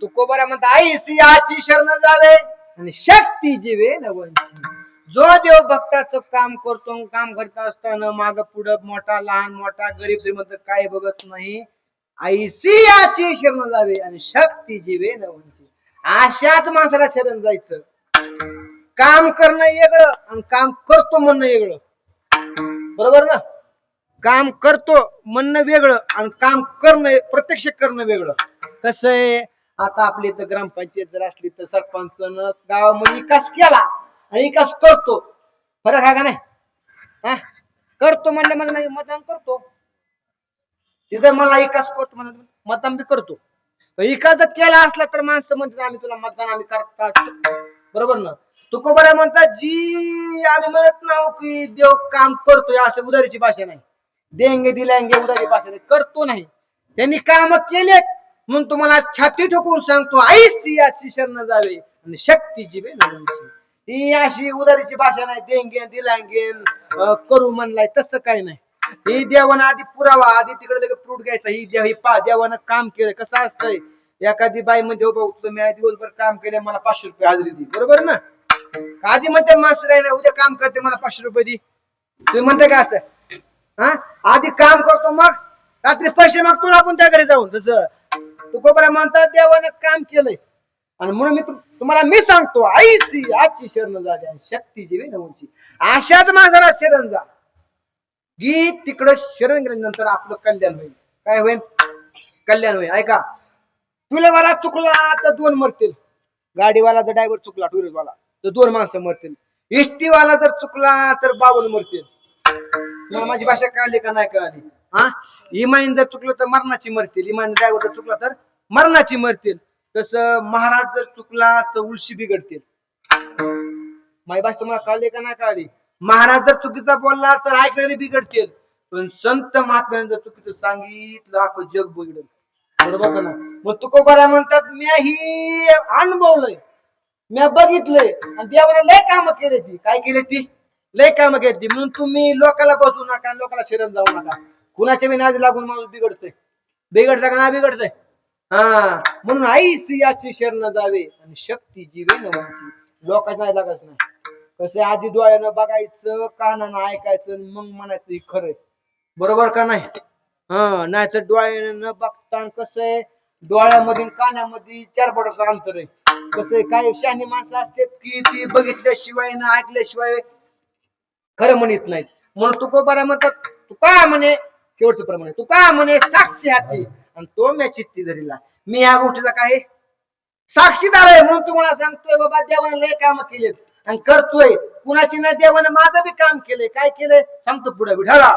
तुकोबारा म्हणता आई सियाची शरण जावे आणि शक्ती जीवे नवंची जो देव भक्ताचं काम करतो काम करत असताना माग पुढं मोठा लहान मोठा गरीब श्रीमंत काय बघत नाही आई सियाची शरण जावे आणि शक्ती जीवे नवंची अशाच माणसाला शरण जायचं काम करणं वेगळं आणि काम करतो म्हणणं वेगळं बरोबर ना काम करतो म्हणणं वेगळं आणि काम करणं प्रत्यक्ष करणं वेगळं कसं आहे आता आपली इथं ग्रामपंचायत जर असली तर सरपंचानं गावामध्ये विकास केला आणि विकास करतो फरक आहे का नाही करतो म्हणलं मला नाही मतदान करतो तिथं मला विकास करतो म्हणून मतदान बी करतो विकास जर केला असला तर माणसं म्हणतात आम्ही तुला मतदान आम्ही करतात बरोबर ना तुकोबारा म्हणतात जी आम्ही म्हणत नाव की देव काम करतोय असं उदारीची भाषा नाही देंगे दिलांगे उदारी भाषा नाही करतो नाही त्यांनी काम केले म्हणून तुम्हाला छाती ठोकून सांगतो आई सियाची शरण जावे आणि शक्ती जीवे नवंची ही अशी उदारीची भाषा नाही देंगे दिलांगे करू म्हणलाय तसं काही नाही ही देवानं आधी पुरावा आधी तिकडे लगेच फ्रूट घ्यायचा ही देव ही देवानं काम केलं कसं असतंय एखादी बाई मध्ये उभं मी दिवसभर काम केलं मला 500 रुपये हाजरी दी बरोबर ना आधी म्हणते माणसं नाही उद्या काम करते मला 500 रुपये दी तुम्ही म्हणते का असं आधी काम करतो मग रात्री पैसे मागतो ना आपण त्या घरी जाऊन तसं तुकोबारा म्हणतात देवानं काम केलंय आणि म्हणून मी तुम्हाला मी सांगतो, आईची आजची शरण जागे आणि शक्तीची विनवणची. अशाच माणसाला शरण जा की तिकडं शरण गेल्यानंतर आपलं कल्याण होईल. काय होईल? कल्याण होईल. ऐका, तुला वाला चुकला तर 2 मरतील. गाडीवाला जर ड्रायव्हर चुकला, टुरिस्ट वाला, तर 2 माणसं मरतील. एसटी वाला जर चुकला तर 52 मरतील. मला माझी भाषा कळली का नाही कळली? हा, इमान जर चुकलं तर मरणाची मरतील. इमान ड्रायव्हर जर चुकला तर मरणाची मरतील. तसं महाराज जर चुकला तर उलशी बिघडतील. माझी भाषा तुम्हाला कळली का नाही कळली? महाराज जर चुकीचा बोलला तर ऐकणारे बिघडतील, पण संत महात्म्याने जर चुकीचं सांगितलं अख्खं जग बिघडेल. बरोबर का ना? मग तुकोबारा म्हणतात, मी ही अनुभवलंय, मी बघितलंय आणि देवाने लय काम केले. ती काय केले? ती लय काम केली. म्हणून तुम्ही लोकाला बसू नका, लोकाला शरण जाऊ नका. कुणाच्या बी नादी लागून माणूस बिघडतोय. बिघडतं का नाही बिघडतंय? हा, म्हणून आई सियाची शरण जावे आणि शक्ती जीवे नवांची. लोकांच्या नाही लागायचं नाही. कसं आधी डोळ्यानं बघायचं, कानानं ऐकायचं, मग म्हणायचं हे खरंय. बरोबर का नाही? हा, नाही तर डोळ्यानं न बघता कसं आहे, डोळ्यामध्ये कानामध्ये 4 बोटाचं अंतर आहे. कसं आहे, काही शहाणी माणसं असतात की ती बघितल्याशिवाय ना ऐकल्याशिवाय खरं म्हणत नाहीत. म्हणून तुकोबारा म्हणतात, तू का म्हणे शेवटचं प्रमाणे, तू का म्हणे साक्षी हाती आणि तो मी चित्ती धरीला. मी या गोष्टीचा काय साक्षीदार आहे. म्हणून तुम्हाला सांगतोय, बाबा देवाने लय काम केलेत आणि करतोय. कुणाची नाही, देवाने माझं बी काम केलंय. काय केलंय सांगतो पुढे. विठाला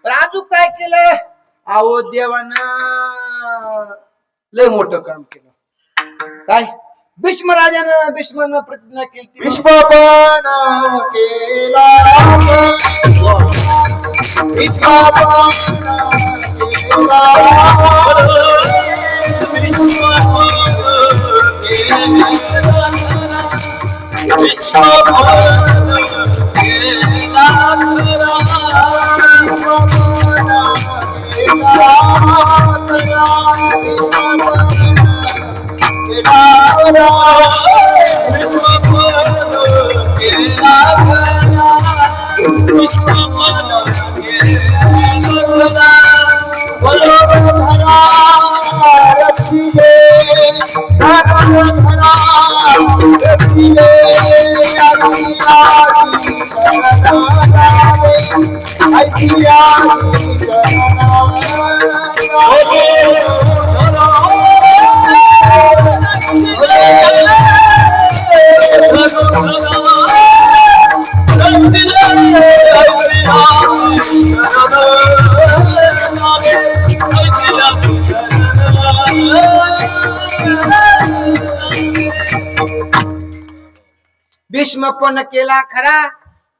राजू काय केलं? अहो, देवानं लय मोठं काम केलं. काय? भीष्मराजानं प्रतिज्ञा केली. विश्वपन केला भीष्म पण केला खरा,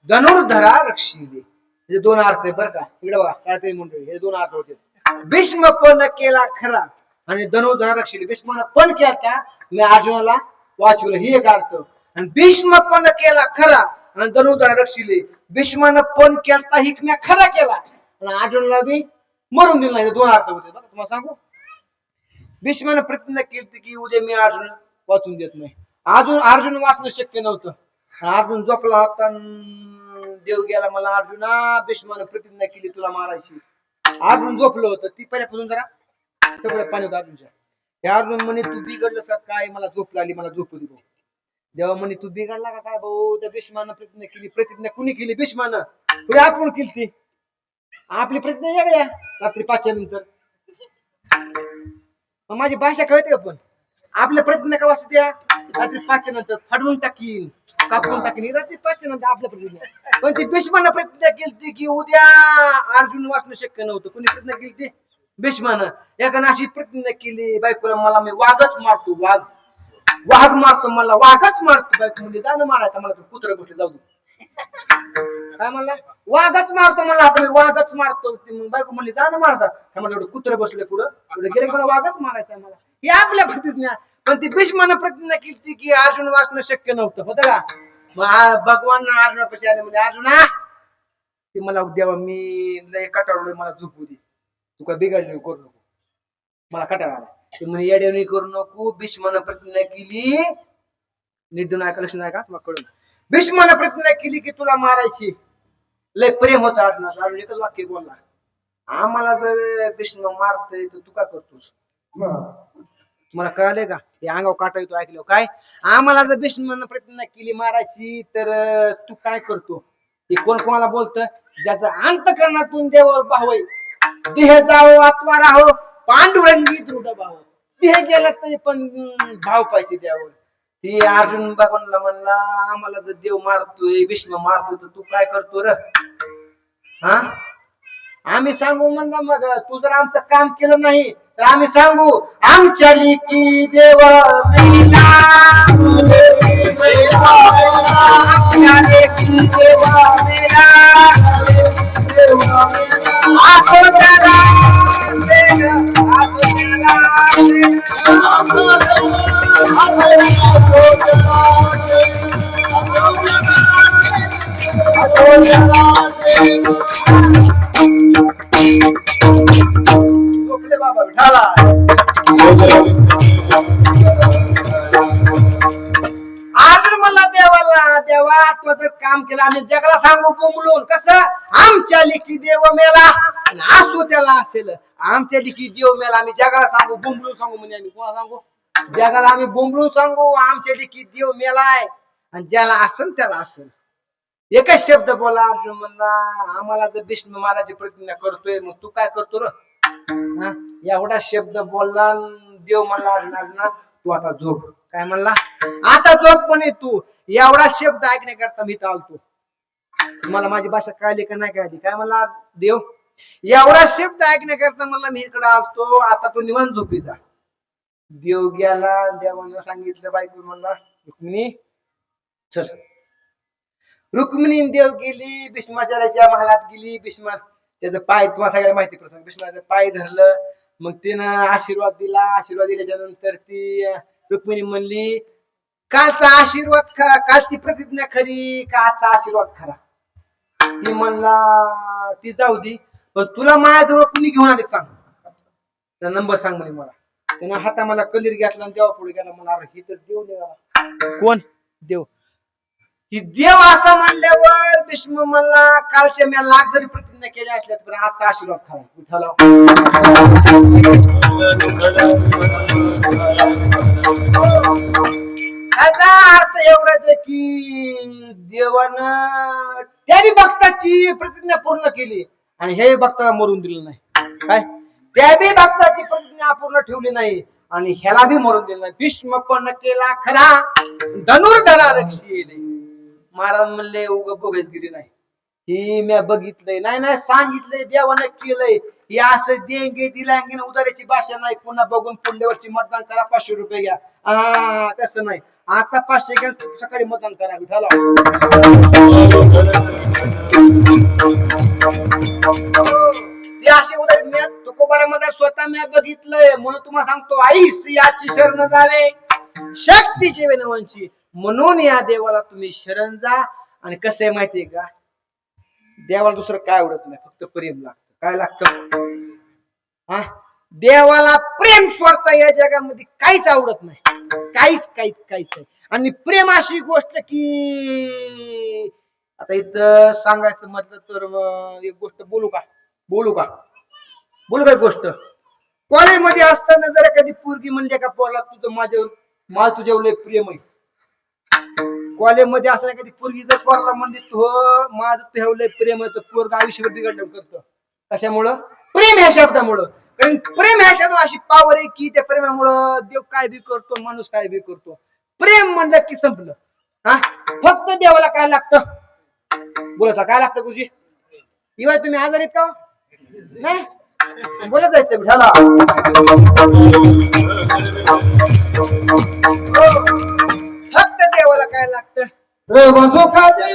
धनुर्धरा रक्षिले. हे 2 अर्थ आहे बरं का. इकडे बघा, काय मंडळी, हे 2 अर्थ होते. भीष्म पण केला खरा आणि धनुर्धरा रक्षिले. भीष्मानं पण केला, मी अर्जुनाला वाचवलं, ही एक अर्थ. आणि भीष्म पण केला खरा आणि धनुर्धरा रक्षिले. भीष्मानं पण केला, ही मी खरा केला आणि अर्जुनाला बी मरून दिलं नाही. 2 अर्थ होते बरं. तुम्हाला सांगू, भीष्मानं प्रतिज्ञा केली की उद्या मी अर्जुन वाचून देत नाही. अर्जुन वाचणं शक्य नव्हतं. अर्जुन झोपला होता, देव गेला मला, अर्जुना भीष्मानं प्रतिज्ञा केली तुला मारायची. अर्जुन झोपलं होतं. ती पहिल्यापासून जरा पाणी होतं अर्जुनच्या. त्या अर्जुन म्हणे, तू बिघडलं का काय? मला झोप लागली, मला झोपू दे. देवा म्हणे, तू बिघडला का काय भाऊ? त्या भीष्मानं प्रतिज्ञा केली. प्रतिज्ञा कुणी केली? भीष्मानं. पुढे आपण केली ती. आपली प्रतिज्ञा वेगळ्या, रात्री 5च्या नंतर. माझी भाषा कळते का? पण आपल्या प्रतिज्ञा का वाचू द्या, रात्री 5च्या नंतर फाडून टाकीन, कापून टाकीन, रात्री 5च्या नंतर आपल्या प्रतिज्ञा. पण ती भीष्मानं प्रतिज्ञा केली की उद्या अर्जुन वाचणं शक्य नव्हतं. कोणी प्रतिज्ञा केली ती? भीष्मानं. एकानं अशी प्रतिज्ञा केली, बायकोला मला मी वाघच मारतो, वाघ मारतो, मला वाघच मारतो. बायको म्हणजे जाणं मारायचं, मला कुत्र गोष्टी जाऊ दे. काय म्हणला? वाघच मारतो मला, आता मी वाघच मारतो. बायको म्हणली जाणं मारायचा. म्हणलं एवढं कुत्र बसले पुढं, गेले मला वाघच मारायचा मला. ही आपल्या प्रतिज्ञा. पण ती भीष्मानं प्रतिज्ञा केली की अर्जुन वाचणं शक्य नव्हतं. होतं का? मग भगवान अर्जुनापाशी आले, म्हणजे अर्जुना ते मला देवा, मी लय कटाळलोय, मला झोपू दे. तू काय बिघडली करू नको, मला कटाळा आला. ते म्हणे येड्यावणी करू नको. भीष्मानं प्रतिज्ञा केली, निर्दोन ऐका, लक्ष नाही का तुला कळून. भीष्मानं प्रतिज्ञा केली की तुला मारायची. लय प्रेम होतं अर्जुनाचं. अर्जुन एकच वाक्य बोलला, आम्हाला जर भीष्म मारतोय तर तू काय करतोस? तुम्हाला कळलंय का? ते अंगावर काटा येतो ऐकलं काय? आम्हाला जर भीष्म प्रतिज्ञा केली मारायची तर तू काय करतो? हे कोण कोणाला बोलत? ज्याचं अंतकरणातून देवावर भाव आहे. देह जावो आत्मा राहो पांडुरंगी दृढ भाव. देह गेला तरी पण भाव पाहिजे देवावर. ती अर्जुन भगवानला म्हणला आम्हाला जर देव मारतोय भीष्म मारतोय तर तू काय करतो र? हा आम्ही सांगू म्हणला मग तू जर आमचं काम केलं नाही तर आम्ही सांगू आमच्या लेकी देव मेला. आमच्या लेकी देव मेला. बाबा विठाला अर्जुन म्हणला देवाला देवा तू जर काम केलं आम्ही जगाला सांगू बोंबलून कसं आमच्या लेकी देव मेला. असो त्याला असेल आमच्या लेकी देव मेला आम्ही जगाला सांगू बोंबलून सांगू म्हणजे आम्ही कोणाला सांगू? जगाला आम्ही बोंबलून सांगू आमच्या लेकी देव मेलाय आणि ज्याला असेल त्याला असेल. एकच शब्द बोला अर्जुन म्हणला आम्हाला जर भीष्म महाराज प्रतिज्ञा करतोय मग तू काय करतो र? एवढा शब्द बोलला देव म्हणला अर्जुना तू आता झोप. काय म्हणला? आता झोप म्हणे तू. एवढा शब्द ऐकण्याकरता मी चालतो. तुम्हाला माझी भाषा कळली का नाही कळली? काय म्हणला देव? एवढा शब्द ऐकण्याकरता म्हणला मी इकडे आलतो आता तू निवांत झोपीचा. देव गेला. देवानं सांगितलं बायको म्हणला रुक्मिणी चल. रुक्मिणी देव गेली भीष्माचार्याच्या महालात गेली. भीष्मा त्याचा पाय तुम्हाला सगळ्याला माहिती प्रसंग. भीष्माचं पाय धरलं मग तिनं आशीर्वाद दिला. आशीर्वाद दिल्याच्या नंतर ती रुक्मिणी म्हणली कालचा आशीर्वाद कालची प्रतिज्ञा खरी का आजचा आशीर्वाद खरा? ती म्हणला ती जाऊ दे पण तुला माझ्याजवळ कुणी घेऊन आले सांग. त्या नंबर सांग म्हणे मला. त्यानं हाता मला कलीर घेतला आणि देवा पुढे गेला. मला ही तर देव निघाला. कोण? देव. ही देव असं म्हणल्यावर भीष्म म्हणला कालच्या मी लाख जरी प्रतिज्ञा केल्या असल्या तर आजचा आशीर्वाद खरा. विठ्ठला त्याचा अर्थ एवढाच आहे की देवानं त्या भक्ताची प्रतिज्ञा पूर्ण केली आणि हे भक्ताला मरून दिलं नाही. काय? त्या भक्ताची प्रतिज्ञा पूर्ण ठेवली नाही आणि ह्याला बी मरून दिलं नाही. भीष्म पण केला खरा धनुर्धरा रक्षिले. महाराज म्हणले उग बोगसगिरी नाही. ही मी बघितलंय नाही नाही सांगितलंय देवानं केलंय. हे असं देंगे दिलांगे उदाऱ्याची भाषा नाही. पुन्हा बघून पुंडेवरची मतदान करा 500 रुपये घ्या. तसं नाही. आता 500 घ्या सकाळी मतदान करा. विठाला ते असे उदाहरण मी तुकोबारामध्ये स्वतः मी बघितलंय म्हणून तुम्हाला सांगतो. आईस याची शरण जावे शक्तीचे विनवंशी. म्हणून या देवाला तुम्ही शरण जा. आणि कसं आहे माहितीये का देवाला दुसरं काय आवडत नाही फक्त प्रेम लागतं. काय लागतं? हा देवाला प्रेम सोडता या जगामध्ये काहीच आवडत नाही. काहीच काहीच काहीच नाही. आणि प्रेम अशी गोष्ट की आता इथं सांगायचं म्हटलं तर एक गोष्ट बोलू का गोष्ट. कॉलेजमध्ये असताना जरा कधी पोरगी म्हणले का पोरला तुझं मला तुझ्यावर लय प्रेम आहे. कॉलेजमध्ये असं कधी पोरगी जर पोरला म्हणली तू माझं तुझ्यावर लय प्रेम आहे तर पोरग आयुष्यभर बिघडलं करतं. कशामुळं? प्रेम ह्या शब्दामुळं. कारण प्रेम ह्या शब्द अशी पावर आहे की त्या प्रेमामुळं देव काय बी करतो माणूस काय बी करतो. प्रेम म्हणलं की संपलं. हा फक्त देवाला काय लागतं? बोलायचं काय लागतं गुरुजी? इवाय तुम्ही आजारी आहेत का? नाही बोलत जायचं विठाला. फक्त देवाला काय लागतं? प्रेम सुखाची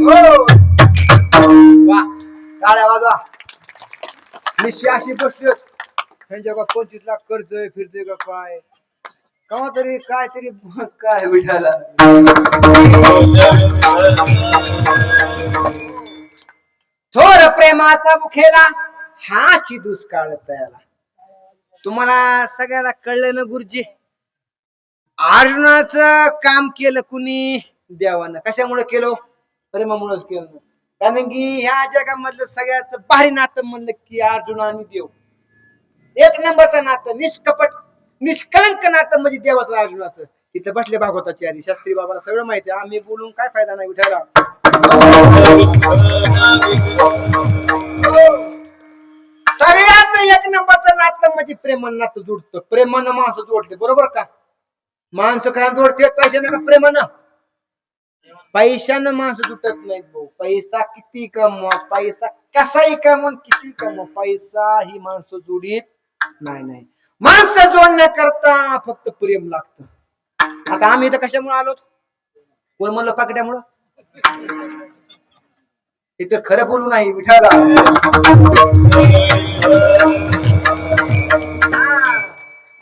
हो वा टाळ्या वाजवा. निश्चय अशी बसली त्यांच्या का 25 लाख कर्ज आहे, फिरते का काय कवा तरी काहीतरी काय विठाला थोर प्रेमाचा मुखेला हाची दुष्काळ तयाला. तुम्हाला सगळ्याला कळलं ना गुरुजी, अर्जुनाचं काम केलं कुणी? देवानं. कशामुळे केलं? प्रेमामुळेच केलं. कारण की ह्या जगामधलं सगळ्यात भारी नातं म्हणलं की अर्जुन आणि देव. एक नंबरचं नातं, निष्कपट निष्कलंक नातं म्हणजे देवाचं अर्जुनाचं. तिथं बसले भागवताचार्य शास्त्री बाबाला सगळं माहिती आहे. आम्ही बोलून काय फायदा नाही विठाला. सगळ्यात एक नंबरचं नातं म्हणजे प्रेमानं नातं जोडतं. प्रेमानं माणसं जोडले, बरोबर का? माणसं काय जोडते? पैशानं का प्रेमानं? पैशानं माणसं तुटत नाहीत भाऊ. पैसा किती कमवा, पैसा कसाही कमवा, किती कमवा, पैसा ही माणसं जोडीत नाही. माणसं जोडण्याकरता फक्त प्रेम लागतं. आता आम्ही इथं कशामुळे आलो? कोण म्हणलं? पाकड्यामुळं. इथं खरं बोलू नाही विठाला.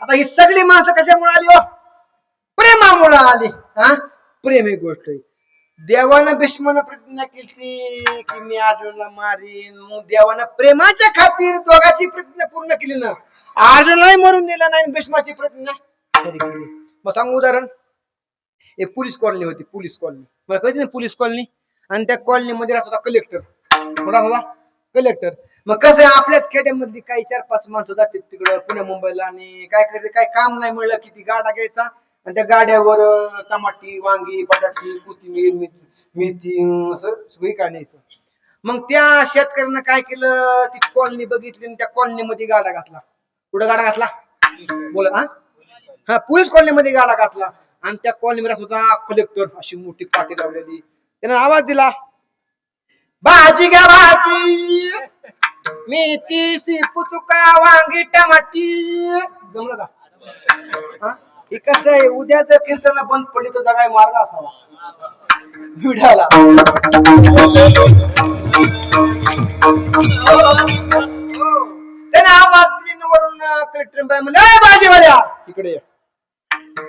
आता ही सगळी माणसं कशामुळे आली हो? प्रेमामुळे आली. हा, प्रेम ही गोष्ट आहे. देवानं भीष्मानं प्रतिज्ञा केली की मी अर्जुनला मारीन. मग देवानं प्रेमाच्या खातीर दोघांची प्रतिज्ञा पूर्ण केली ना. अर्जुनलाही मरून दिला नाही, भीष्माची प्रतिज्ञा खरी केली. मग सांगू उदाहरण. एक पोलीस कॉलनी होती, पोलीस कॉलनी. मला कळते ना पोलीस कॉलनी. आणि त्या कॉलनी मध्ये राहत होता कलेक्टर. कोणा होता? कलेक्टर. मग कसं आहे, आपल्याच खेड्यामधली काही 4-5 माणसं जातात तिकडं पुण्या मुंबईला आणि काय करते, काय काम नाही मिळलं की ती गाडा घ्यायचा आणि त्या गाड्यावर टमाटी, वांगी, बटाटी, कोथिंबीर, मेथी असं सगळी काढायचं. मग त्या शेतकऱ्यानं काय केलं, ती कॉलनी बघितली आणि त्या कॉलनी मध्ये गाडा घातला. कुठं गाडा घातला? बोला. हा, पोलीस कॉलनी मध्ये गाडा घातला. आणि त्या कॉलनी मध्ये होता कलेक्टर. अशी मोठी पाटी लावलेली. त्यानं आवाज दिला, भाजी घ्या भाजी, मेथी, पुचुका, वांगी, टमाटी. जमलं का? हा, हे कसं आहे, उद्या जर कीर्तन बंद पडली तर काय मार्ग असावा विडाला. त्याने आवाज वरून कलेक्टर बाई म्हणले, भाजीवाल्या इकडे.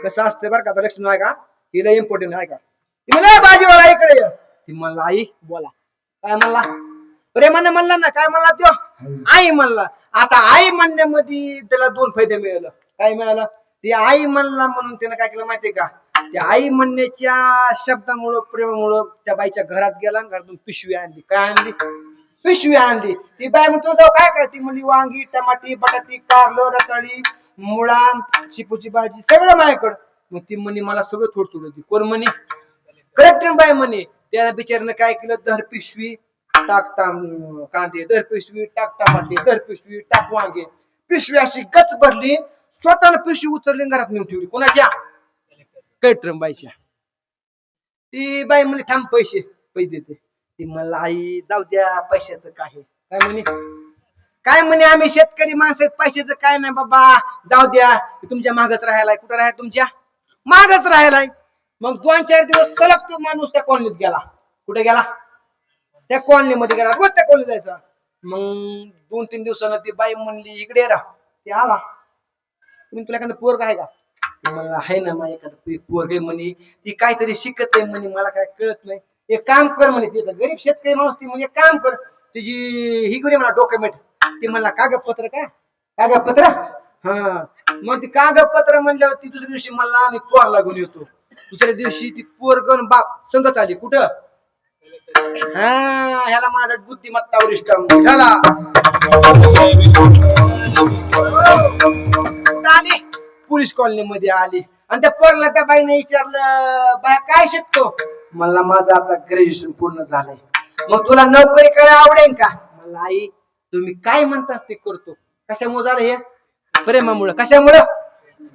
कसं असतं बरं का? लक्ष्मी आहे का? हिला इम्पॉर्टंट आहे का? ती म्हणले, भाजीवाला इकडे. ती म्हणला, आई बोला. काय म्हणला? प्रेमाने म्हणला ना. काय म्हणला त्यो? आई म्हणला. आता आई म्हणण्यामध्ये त्याला 2 फायदे मिळालं. काय मिळालं? ती आई म्हणला म्हणून त्यानं काय केलं माहितीये का? त्या आई म्हणण्याच्या शब्दामुळं, प्रेमामुळं त्या बाईच्या घरात गेला, घरातून पिशवी आणली. काय आणली? पिशवी आणली. ती बाई म्हणतो, जाऊ काय काय? ती म्हणली, वांगी, टमाटी, बटाटी, कारलं, रताळी, मुळा, शिपूची भाजी सगळं माझ्याकडं. मग ती म्हणे, मला सगळं थोडं थोडं दे. कोण म्हणे? कलेक्टर बाई म्हणे. त्या बिचाऱ्यानं काय केलं, दर पिशवी टाकता कांदे, दर पिशवी टाक टमाटे, दर पिशवी टाक वांगे. पिशवी अशी गच भरली. स्वतःला पिशवी उचलली घरात नेऊन ठेवली. कोणाच्या? कलेक्टर बाईच्या. ती बाई म्हणे, थांब पैसे देते. ती मला, आई जाऊ द्या, पैशाचं काय. काय म्हणे? काय म्हणे, आम्ही शेतकरी माणसं, पैशाचं काय नाही बाबा, जाऊ द्या. तुमच्या मागच राहायलाय. कुठं राहाय? तुमच्या मागच राहायलाय. मग 2-4 दिवस सलग तो माणूस त्या कॉलनीत गेला. कुठे गेला? त्या कॉलनी मध्ये गेला. रोज त्या कॉलनीत जायचा. मग 2-3 दिवसानं ती बाई म्हणली, इकडे राहा. ते आला. तुला एखादं पोरग आहे का? मला आहे ना, माझ्या एखादं पोरग म्हणे. ती काहीतरी शिकत आहे म्हणे, मला काय कळत नाही. एक काम कर म्हणे. ते गरीब शेतकरी माणूस. ती म्हणजे काम कर, तुझी ही करू म्हणा डॉक्युमेंट. ती म्हणला, कागदपत्र काय? कागदपत्र. हा, मग ती कागदपत्र म्हणल्यावर ती दुसऱ्या दिवशी मला मी पोरला घेऊन येतो. दुसऱ्या दिवशी ती पोरगण बाप संगत आली. कुठं? हा, ह्याला माझा बुद्धिमत्ता वरिष्ठ झाला. आली पोलीस कॉलनी मध्ये आली आणि त्या पोरला त्या बाईने विचारलं बाया काय शिकतो मला माझं आता ग्रॅज्युएशन पूर्ण झालंय मग तुला नोकरी करायला आवडेल का मला आई तुम्ही काय म्हणता ते करतो कशामुळे झालं हे प्रेमामुळे कशामुळं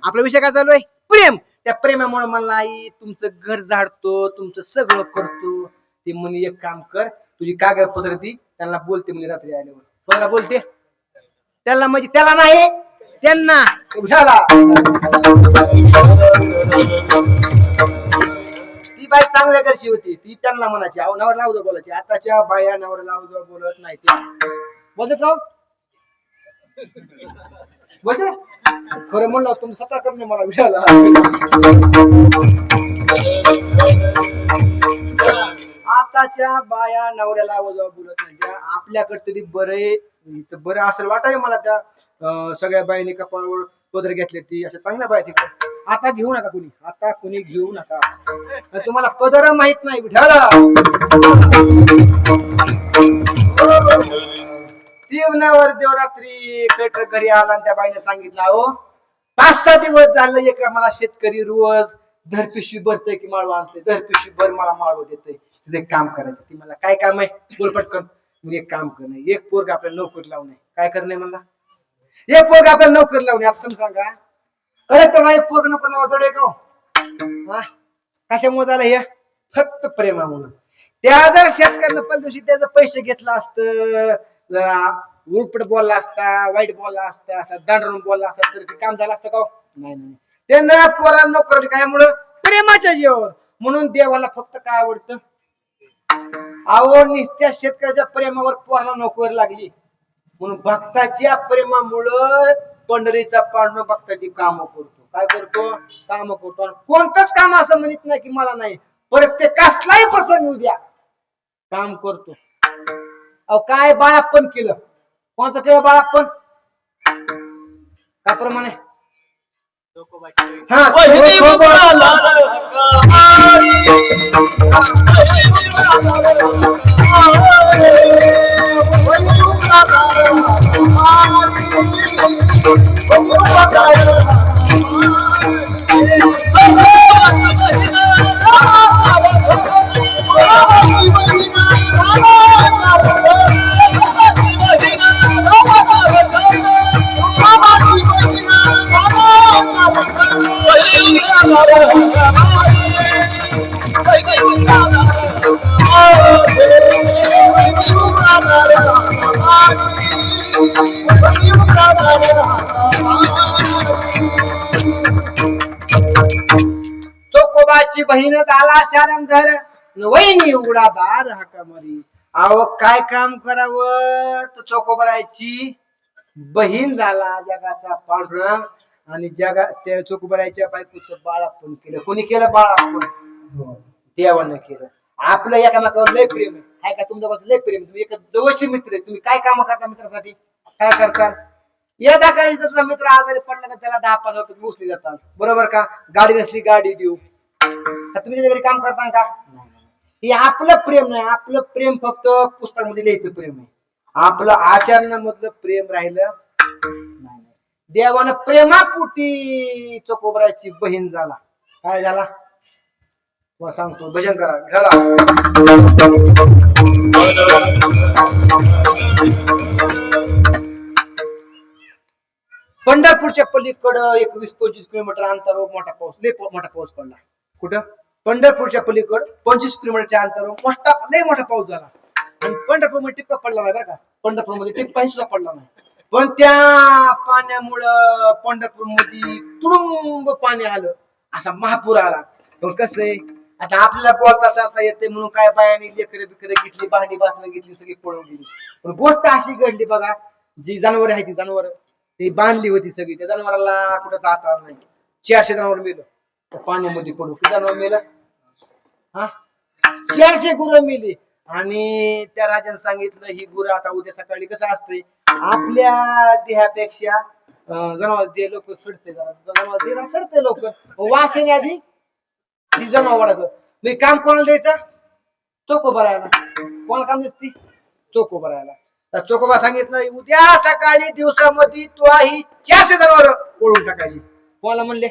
आपला विषय काय चालू आहे प्रेम त्या प्रेमामुळे मला आई तुमचं घर झाडतो तुमचं सगळं करतो ते म्हणे एक काम कर तुझी कागदपत्र ती त्यांना बोलते म्हणे रात्री आल्यावर कोणाला बोलते त्याला म्हणजे त्याला नाही त्यांना उठाला ती बाई चांगल्या घरची होती ती त्यांना म्हणायची अहो नवर लावजो बोलायची आताच्या बाया नवर लावजो बोलत नाही ते बोलत का बोलते खरं म्हणलं तुम्ही स्वतः करणे मला विचारला आताच्या बाया नवऱ्याला आवाजावर बोलत नाही त्या आपल्याकडे तरी बरं असेल वाटायला मला त्या सगळ्या बाईने कपाळावर पदर घेतले ती अशा चांगल्या बाया तिकडे आता घेऊ नका कुणी आता कुणी घेऊ नका तुम्हाला पदर माहित नाही विठाला जीवनावर देवरात्री कट घरी आला आणि त्या बाईने सांगितलं अहो 5-6 दिवस झालं एक मला शेतकरी रोज धर पिशवी भरतय की माळवा आणते धर पिशवी भर मला माळव देतय तिथे काम करायचं ती मला काय काम आहे बोल पटकन मी एक काम करणे एक पोरग आपल्याला नोकरी लावणे काय करणे मला एक पोरग आपल्याला नोकरी लावणे आता तुम्ही सांगा करेक्ट नाही पोरग नोकरी लावा जड का कशामुळे झालं हे फक्त प्रेमामुळे त्या जर शेतकऱ्यानं पहिल्या दिवशी त्याचं पैसे घेतलं असतं जरा उलपट बोलला असता वाईट बोलला असता असा दांडरून बोलला असता तर ते काम झालं असतं का नाही नाही त्यांना पोरांना नोकरी कायमुळं प्रेमाच्या जीवावर म्हणून देवाला फक्त काय आवडतं अहो नित्या शेतकऱ्याच्या प्रेमावर पोराला नोकरी लागली म्हणून भक्ताच्या प्रेमामुळं पंढरीचा पारणं भक्ताची काम करतो काय करतो काम करतो आणि कोणतंच काम असं म्हणत नाही की मला नाही परत ते कसलाही प्रसंग येऊ द्या काम करतो अहो काय बाळापण केलं कोणतं केलं बाळापण का प्रमाणे हा चोकोबाची बहीण झाला शारंगधर वहिनी उडादार हाकामरी अहो काय काम करावं तर चोकोबारायची बहीण झाला जगाचा पांढरा आणि जगा त्या चोकोबारायच्या बायकोचं बाळापण केलं कोणी केलं बाळापण देवानं केलं आपलं एकामेकावर लय प्रेम आहे का तुमच्यापासून लय प्रेम तुम्ही एक जवळचे मित्र आहे तुम्ही काय काम करता मित्रासाठी काय करता यदा काही जर मित्र आजारी पडला तर त्याला 10-15 रुपये उचली जातात बरोबर का गाडी नसली गाडी देऊ का तुम्ही घरी काम करता का हे आपलं प्रेम नाही आपलं प्रेम फक्त पुस्तकामध्ये लिहायचं प्रेम आहे आपलं आचरणामधलं प्रेम राहिलं नाही देवानं प्रेमापोटी चोकोबराची बहीण झाला काय झाला तुला सांगतो भजन करा झाला पंढरपूरच्या पलीकडं 21-25 किलोमीटर अंतरावर मोठा पाऊस पडला कुठं पंढरपूरच्या पलीकडं 25 किलोमीटरच्या अंतरावर लय मोठा पाऊस झाला आणि पंढरपूरमध्ये टिप्पा पडला नाही बरं का पंढरपूरमध्ये टिप्पाही सुद्धा पडला नाही पण त्या पाण्यामुळं पंढरपूरमध्ये तुडुंब पाणी आलं असा महापूर आला पण कसं आहे आता आपल्याला बोलता चालता येते म्हणून काय बायाने लेकरे बिकरे घेतली भांडी बासनं घेतली सगळी पळून गेली पण गोष्ट अशी घडली बघा जी जनावर आहे ती जनावर ती बांधली होती सगळी त्या जनावराला कुठं जाता आलं नाही 400 जनावर मेलं त्या पाण्यामध्ये पडून किती जनावर मेलं हा 400 गुरं मेली आणि त्या राजाने सांगितलं ही गुरं आता उद्या सकाळी कसं असतंय आपल्या देहापेक्षा जनावर दे लोक सडते जनावर दे सडते लोक वास येणे आधी जनावराचं मी काम कोणाला द्यायचं चोको भरायला कोणाला काम दिसती चोको भरायला तर चोकोबा सांगितलं उद्या सकाळी दिवसामध्ये तू ही 400 जनावर ओळून टाकायची. कोणाला म्हणले?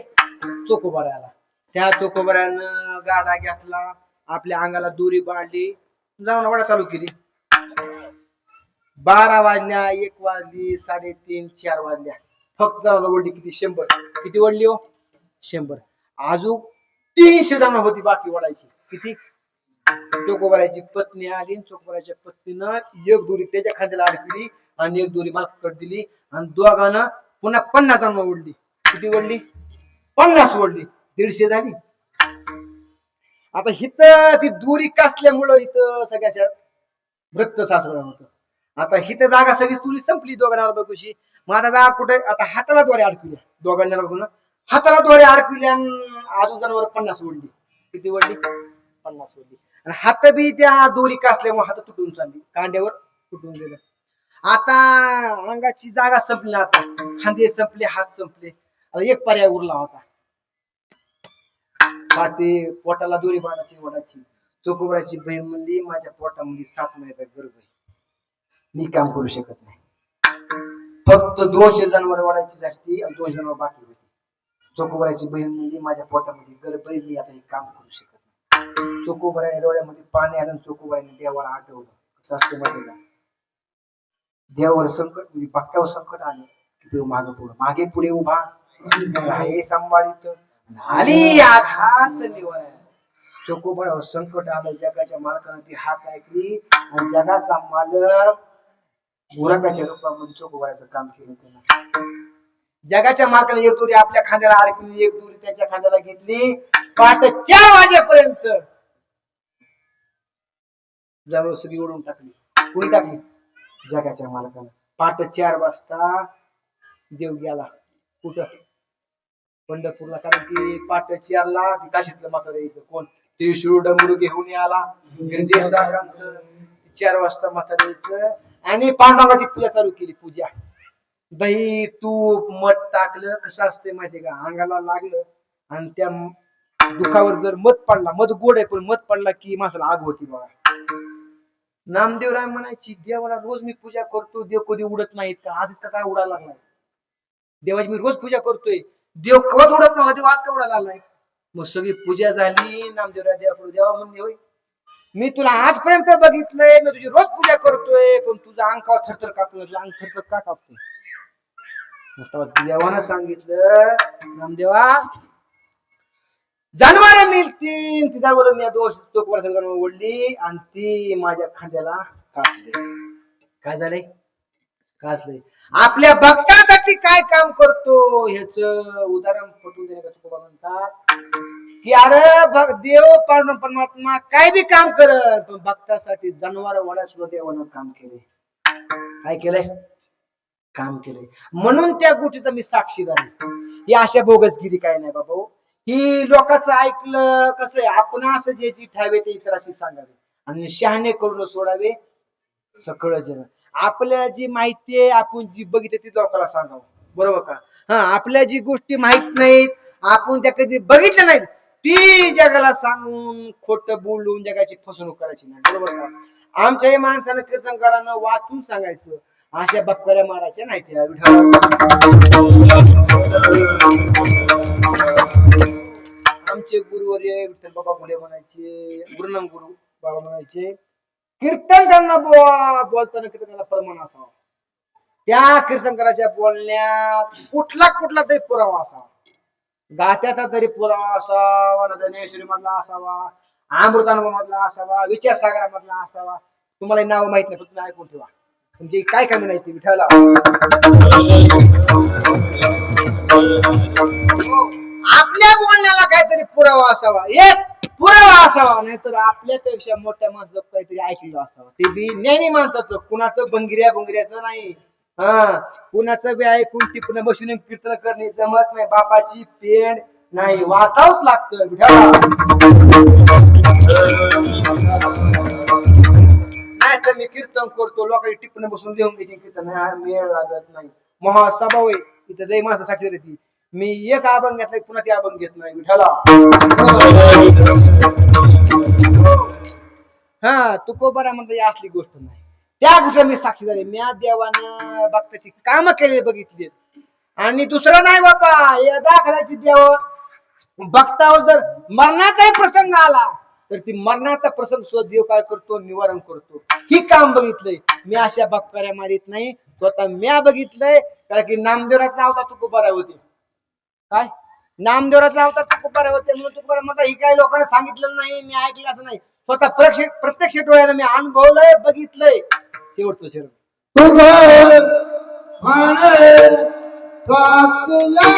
चोकोबाऱ्याला. त्या चोकोबाऱ्यानं गाडा घेतला, आपल्या अंगाला दोरी बांधली, जाऊन वडा चालू केली. 12 वाजल्या, 1 वाजली, 3:30, 4 वाजल्या, फक्त जनावर ओढली किती? 100. किती ओढली हो? 100. अजून 300 जण होती बाकी ओढायची. किती? चोकोबाराची पत्नी आली, चोकोबाराच्या पत्नीनं एक दोरी त्याच्या खांद्याला अडकली आणि एक दोरी मालकाकडे दिली आणि दोघांना पुन्हा 50 जण ओढली. किती ओढली? 50 ओढली. 150 झाली. आता हिथं ती दोरी कसल्यामुळं इथं सगळ्या रक्त सासवलं होतं. आता हिथं जागा सगळी दोरी संपली दोघांना बघूची. मग आता जागा कुठे? आता हाताला दोरे अडकल्या दोघांना बघून, हाताला दोरे अडकल्या अजून जणांवर 50 ओढली. किती ओढली? 50 ओढली. आणि हात बी त्या दोरी कसल्यामुळे हात तुटून चालली, कांड्यावर तुटून गेलं. आता अंगाची जागा संपली, आता खांदे संपले, हात संपले. आता एक पर्याय उरला होता, पाठी पोटाला दोरी बांधायची ओढायची. चोकोबाराची बहीण म्हणली माझ्या पोटामध्ये 7 महिन्याचा गर्भ आहे, मी काम करू शकत नाही. फक्त 200 जनावर ओढायची झाली आणि 200 जनावर बाकी होती. चोकोबाराची बहीण म्हणली माझ्या पोटामध्ये गर्भ आहे, मी आता हे काम करू शकत नाही. चोकोबारा डोळ्यामध्ये पाणी आलं. चोकोबाईने देवाला आठवलं. कसं असतं माहिती का? देवावर संकट म्हणजे भक्तावर संकट आलं की देव मागे पुढे उभा हे सांभाळित. आली आघात निवड. चोकोबारावर संकट आलं. जगाच्या मालकानं ती हात ऐकली आणि जगाचा मालक गुराकाच्या रूपामध्ये चोकोबाराचं काम केलं. त्यानं जगाच्या मालकाने एक दोरी आपल्या खांद्याला अडकली, एक दोरी त्याच्या खांद्याला घेतली. पहाटे 4 वाजेपर्यंत जवळ सगळी ओढून टाकली. कोणी टाकली? जगाच्या मालकानं. पहाटे 4 वाजता देव गेला. कुठं? पंढरपूरला. कारण की पहाटे 4 ला काशीतलं म्हातारं यायचं. कोण? ते शिव डमरू घेऊन आला. 4 वाजता म्हातारं यायचं आणि पांडुरंगाची पूजा चालू केली. पूजा दही तूप मध टाकलं. कसं असते माहितीये का? अंगाला लागलं आणि त्या दुखावर जर मध पडला, मध गोड आहे पण मध पडला की माणसाला आग होती बघा. नामदेवराय म्हणायची देवाला रोज मी पूजा करतो, देव कधी उडत नाहीत का? आज इतका काय उडायला लागलाय? देवाची मी रोज पूजा करतोय, देव कवच उडत नव्हता, देव आज का उडायला लागलाय? मग सगळी पूजा झाली. नामदेवराय देवाकडे देवा म्हणले होय मी तुला आजपर्यंत बघितलंय, मी तुझी रोज पूजा करतोय, पण तुझा अंगावर थरथर कापलं. तुझं अंग थरथर का कापतोय? देवानं सांगितलं नामदेवा जनावर मिळतील तिच्यावर मी 2 चोकोबारा ओढली आणि ती माझ्या खांद्याला काचले. काय झालंय? काचलंय. आपल्या भक्तासाठी काय काम करतो ह्याच उदाहरण पटवून देण्याचा चोकोबा म्हणतात की अरे देव परमात्मा काय बी काम करत, पण भक्तासाठी जनावर वडा सुद्धा देवानं काम केले. काय केलंय? काम केलंय. म्हणून त्या गोष्टीचा मी साक्षीदार आहे. ही अशा बोगसगिरी काय नाही बाबा. ही लोकांचं ऐकलं कसं आहे, आपण असं जे ठावे ते इतरांशी सांगावे आणि शहाणे करून सोडावे सकळ जण. आपल्या जी माहिती आहे आपण जी बघितली ती लोकांना सांगावं. बरोबर का? हा, आपल्या जी गोष्टी माहित नाहीत, आपण त्या कधी बघितल्या नाहीत, ती जगाला सांगून खोटं बोलून जगाची फसवणूक करायची नाही. बरोबर का? आमच्याही माणसानं कीर्तनकारानं वाचून सांगायचं, अशा बक्कऱ्या मारायच्या नाही. त्या आमचे गुरुवर्य विठ्ठल बाबा मुले म्हणायचे, गुरुनाम गुरु बाबा म्हणायचे कीर्तनकारांना बोलताना कीर्तनाला प्रमाण असावा. त्या कीर्तनकाराच्या बोलण्यात कुठला तरी पुरावा असावा. गात्याचा तरी पुरावा असावा, ज्ञानेश्वरी मधला असावा, अमृतानुभव मधला असावा, विचार सागरा मधला असावा. तुम्हाला नाव माहित नाही, तुम्ही ऐकून ठेवा. म्हणजे काय कमी नाही ते विठाला. आपल्या बोलण्याला काहीतरी पुरावा असावा, एक पुरावा असावा, नाहीतर आपल्यापेक्षा मोठ्या माणसाचं काहीतरी ऐकलं असावं. ते बी ज्ञानी माणसाचं, कुणाचं बंगिऱ्याचं नाही. हा, कुणाचं बी ऐकून टिपणं बसून कीर्तन करणे जमत नाही. बापाची पेंड नाही, वाचावंच लागतं विठाला. नाही तर मी कीर्तन करतो, लोकांची टिपणं बसून लिहून घ्यायची कीर्तन मेळ लागत नाही. महासभा होय इथं लई माणसं साक्षी देते. मी एक अभंग घेतलाय पुन्हा ते अभंग घेत नाही विठाला. हा, तुकोबारा म्हणता असली गोष्ट नाही. त्या गोष्टीला मी साक्षी झाले. म्या देवानं भक्ताची काम केले बघितली. आणि दुसरं नाही बापा, यदा कदाचित देव भक्तावर जर मरणाचाही प्रसंग आला तर ती मरणाचा प्रसंग सुद्धा देव काय करतो, निवारण करतो. ही काम बघितलंय मी. अशा बक्कऱ्या मारित नाही, स्वतः म्या बघितलंय. कारण की नामदेवराचा अवतार तुकोबाराय होते. काय नामदेवराचा अवतार तुकोबाराय होते म्हणून तुकोबारा मला ही काही लोकांना सांगितलं नाही, मी ऐकलं असं नाही. स्वतः प्रत्यक्ष डोळ्यानं मी अनुभवलंय, बघितलंय. शेवटचं शरण तुझं म्हणे साक्षीला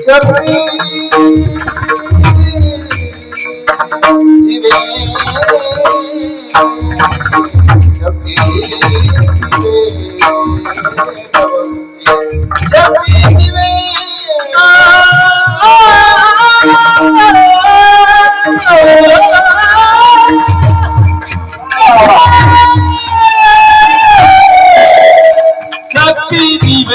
शक्ती जीवे शक्ती शक्ती जीवे शक्ती जीवे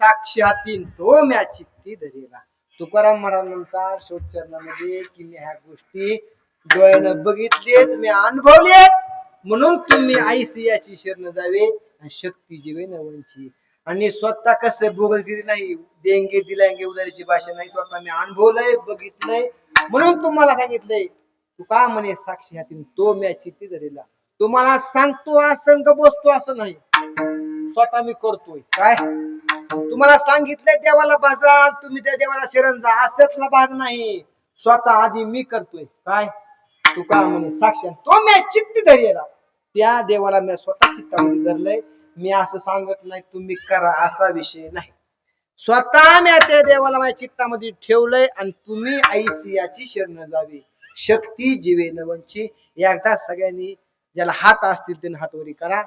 साक्षातीन तो म्या चित्ती धरेला. तुकाराम महाराज म्हणतात शेवटचरणामध्ये की मी ह्या गोष्टी डोळ्यानं बघितलेत, मी अनुभवलेत, म्हणून तुम्ही आईसी याची शरण जावे आणि शक्ती जीवे नवंची. आणि स्वतः कसं बोगलगिरी नाही, देंगे दिलांगे उदारीची भाषा नाही, स्वतः मी अनुभवलंय, बघितलंय, म्हणून तुम्हाला सांगितलंय. तू का म्हणे साक्षी हातीन तो म्या चित्ती धरेला. तुम्हाला सांगतो असं का बसतो असं नाही, स्वतः मी करतोय. काय तुम्हाला सांगितलंय देवाला भाजा, तुम्ही त्या देवाला शरण जा, असल्यातला भाग नाही. स्वतः आधी मी करतोय. काय तू का म्हणे साक्षात तो मी चित्ती धरलेला, त्या देवाला मी स्वतः चित्तामध्ये धरलंय. मी असं सांगत नाही तुम्ही करा असा विषय नाही. स्वतः मी त्या देवाला माझ्या चित्तामध्ये ठेवलंय आणि तुम्ही आईसियाची शरण जावी, शक्ती जीवे नवंची. एकदा सगळ्यांनी ज्याला हात असतील त्यांनी हातवरी करा.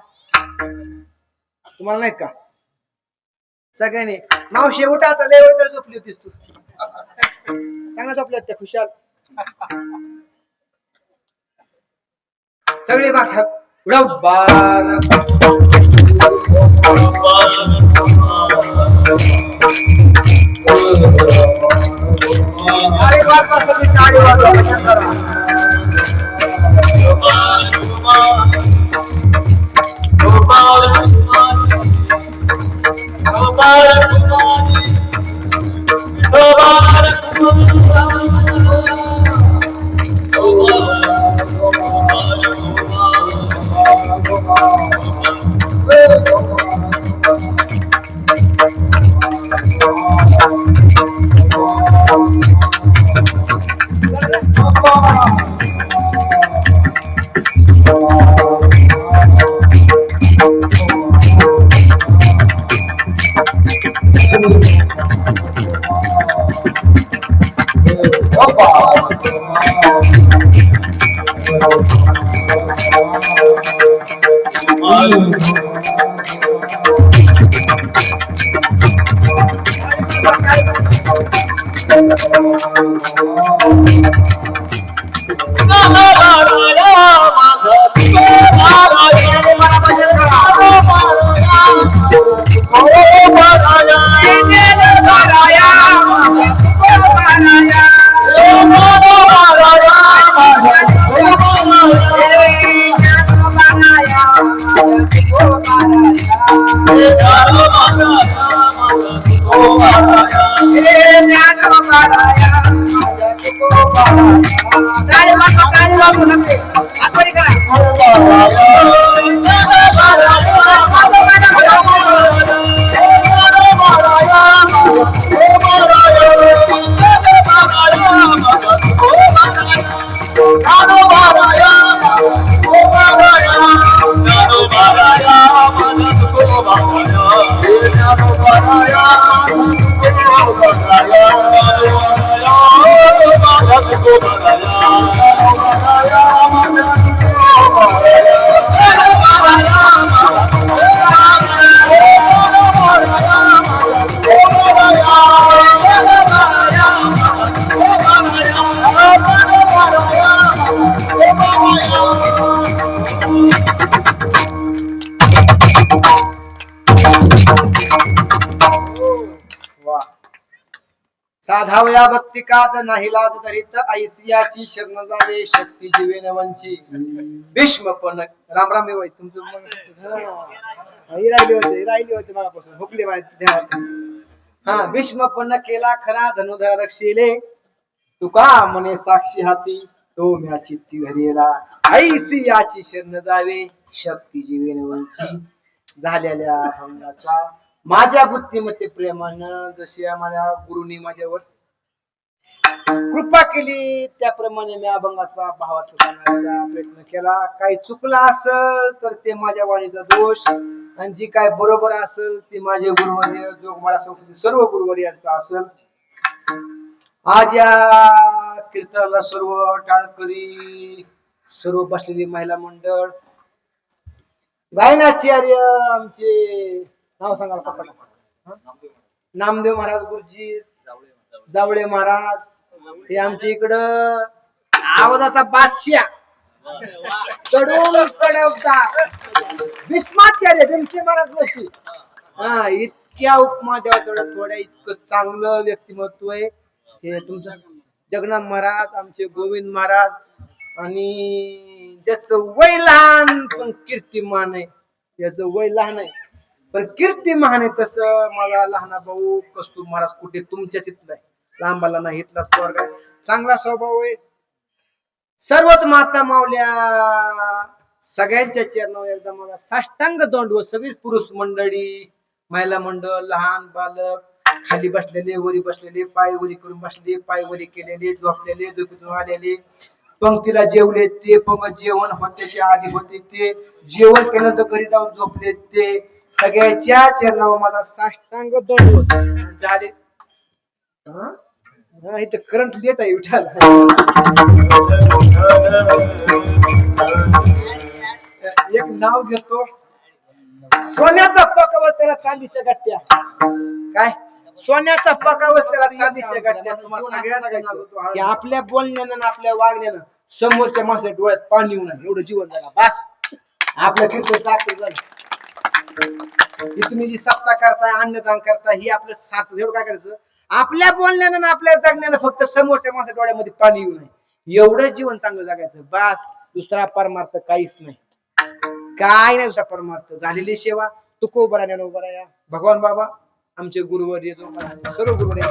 तुम्हाला नाही का सगळ्यांनी? मावशी उठा आता, लय वेळ झोपली होतीस तू, चांगला झोपल्या त्या खुशाल. सगळे बाग उडव बार Oh, हात बरी करा. साधावया भक्ती काच नाही लाज धरित ऐसियाची शरण जावे शक्ती जीवे नवंची भीष्म पण राम राम होय तुमचं ही राहिली होते मागापासून हुकले माझ्या हा भीष्म पण केला खरा धनुधर रक्षिले तुका म्हणे साक्षी हाती तो म्या चित्ती धरिला ऐसियाची शरण जावे शक्ती जीवे नवंची झालेल्या भंगाचा माझ्या बुद्धिमत्ते प्रेमानं जशी माझ्या गुरुनी माझ्यावर कृपा केली त्याप्रमाणे मी अभंगाचा भावार्थ सांगण्याचा प्रयत्न केला. काही चुकला असेल तर ते माझ्या वाणीचा दोष आणि जी काय बरोबर असेल ते माझे गुरुवर्य जोगमाळा संस्थेचे सर्व गुरुवर्य यांचा असेल. आज या कीर्तनाला सर्व टाळकरी सर्व बसलेली महिला मंडळ गायनाचार्य आमचे नाव सांगा पप्पा नामदेव महाराज गुरुजी जावळे महाराज हे आमच्या इकडं आवाजाचा बादशाह कडून कडवदार भीष्माचार्य भीमसे महाराज वर्षी हा इतक्या उपमा द्यावा तेवढ्या थोड्या इतकं चांगलं व्यक्तिमत्व आहे हे तुमचं जगन्नाथ महाराज आमचे गोविंद महाराज आणि ज्याचं वय लहान पण कीर्तिमान आहे त्याचं वय लहान आहे पण कीर्तिमान आहे तसं मला लहान भाऊ कस्तूर महाराज कुठे तुमच्या तिथला लांबाला नाही इथलाच पोरगा आहे. चांगला स्वभाव आहे. सर्वच माता मावल्या सगळ्यांच्या चरणावर एकदा मला साष्टांग दंडवत सगळीच पुरुष मंडळी महिला मंडळ लहान बालक खाली बसलेले वरी बसलेले पाय वरी करून बसलेले पाय वरी केलेले झोपलेले झोपेतून आलेले पंक्तीला जेवले ते पंगत जेवण होत्याच्या आधी होते ते जेवण केल्यानंतर घरी जाऊन झोपले ते सगळ्याच्या चरणावर मला साष्टांग दंडवत झाले. इथं करंट लेट आहे विठाला एक नाव घेतो सोन्याचा पकावस त्याला चांदीच्या गट्ट्या काय सोन्याचा पकावस त्याला चांदीच्या गट्ट्या तुम्हाला सगळ्यात आपल्या बोलण्यानं आपल्या वागण्यानं समोरच्या माणसाच्या डोळ्यात पाणी येऊ नये एवढं जीवन झालं बस आपल्या कीर्तन सार्थक झालं. तुम्ही जी सत्ता करताय अन्नदान करताय ही आपलं साथ एवढं काय करायचं आपल्या बोलण्यानं आपल्या जगण्यानं फक्त समोरच्या माणसाच्या डोळ्यामध्ये पाणी येऊ नये एवढं जीवन चांगलं जगायचं बस दुसरा परमार्थ काहीच नाही काय नाही दुसरा परमार्थ झालेली सेवा तुको उभा राहण्या उभा राहा भगवान बाबा आमचे गुरुवर्य जो सर्व गुरुवर्य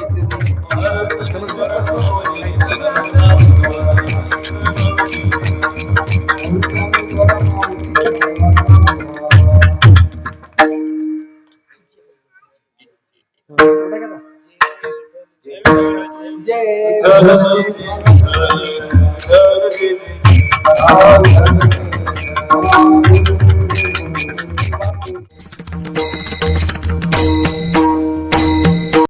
जय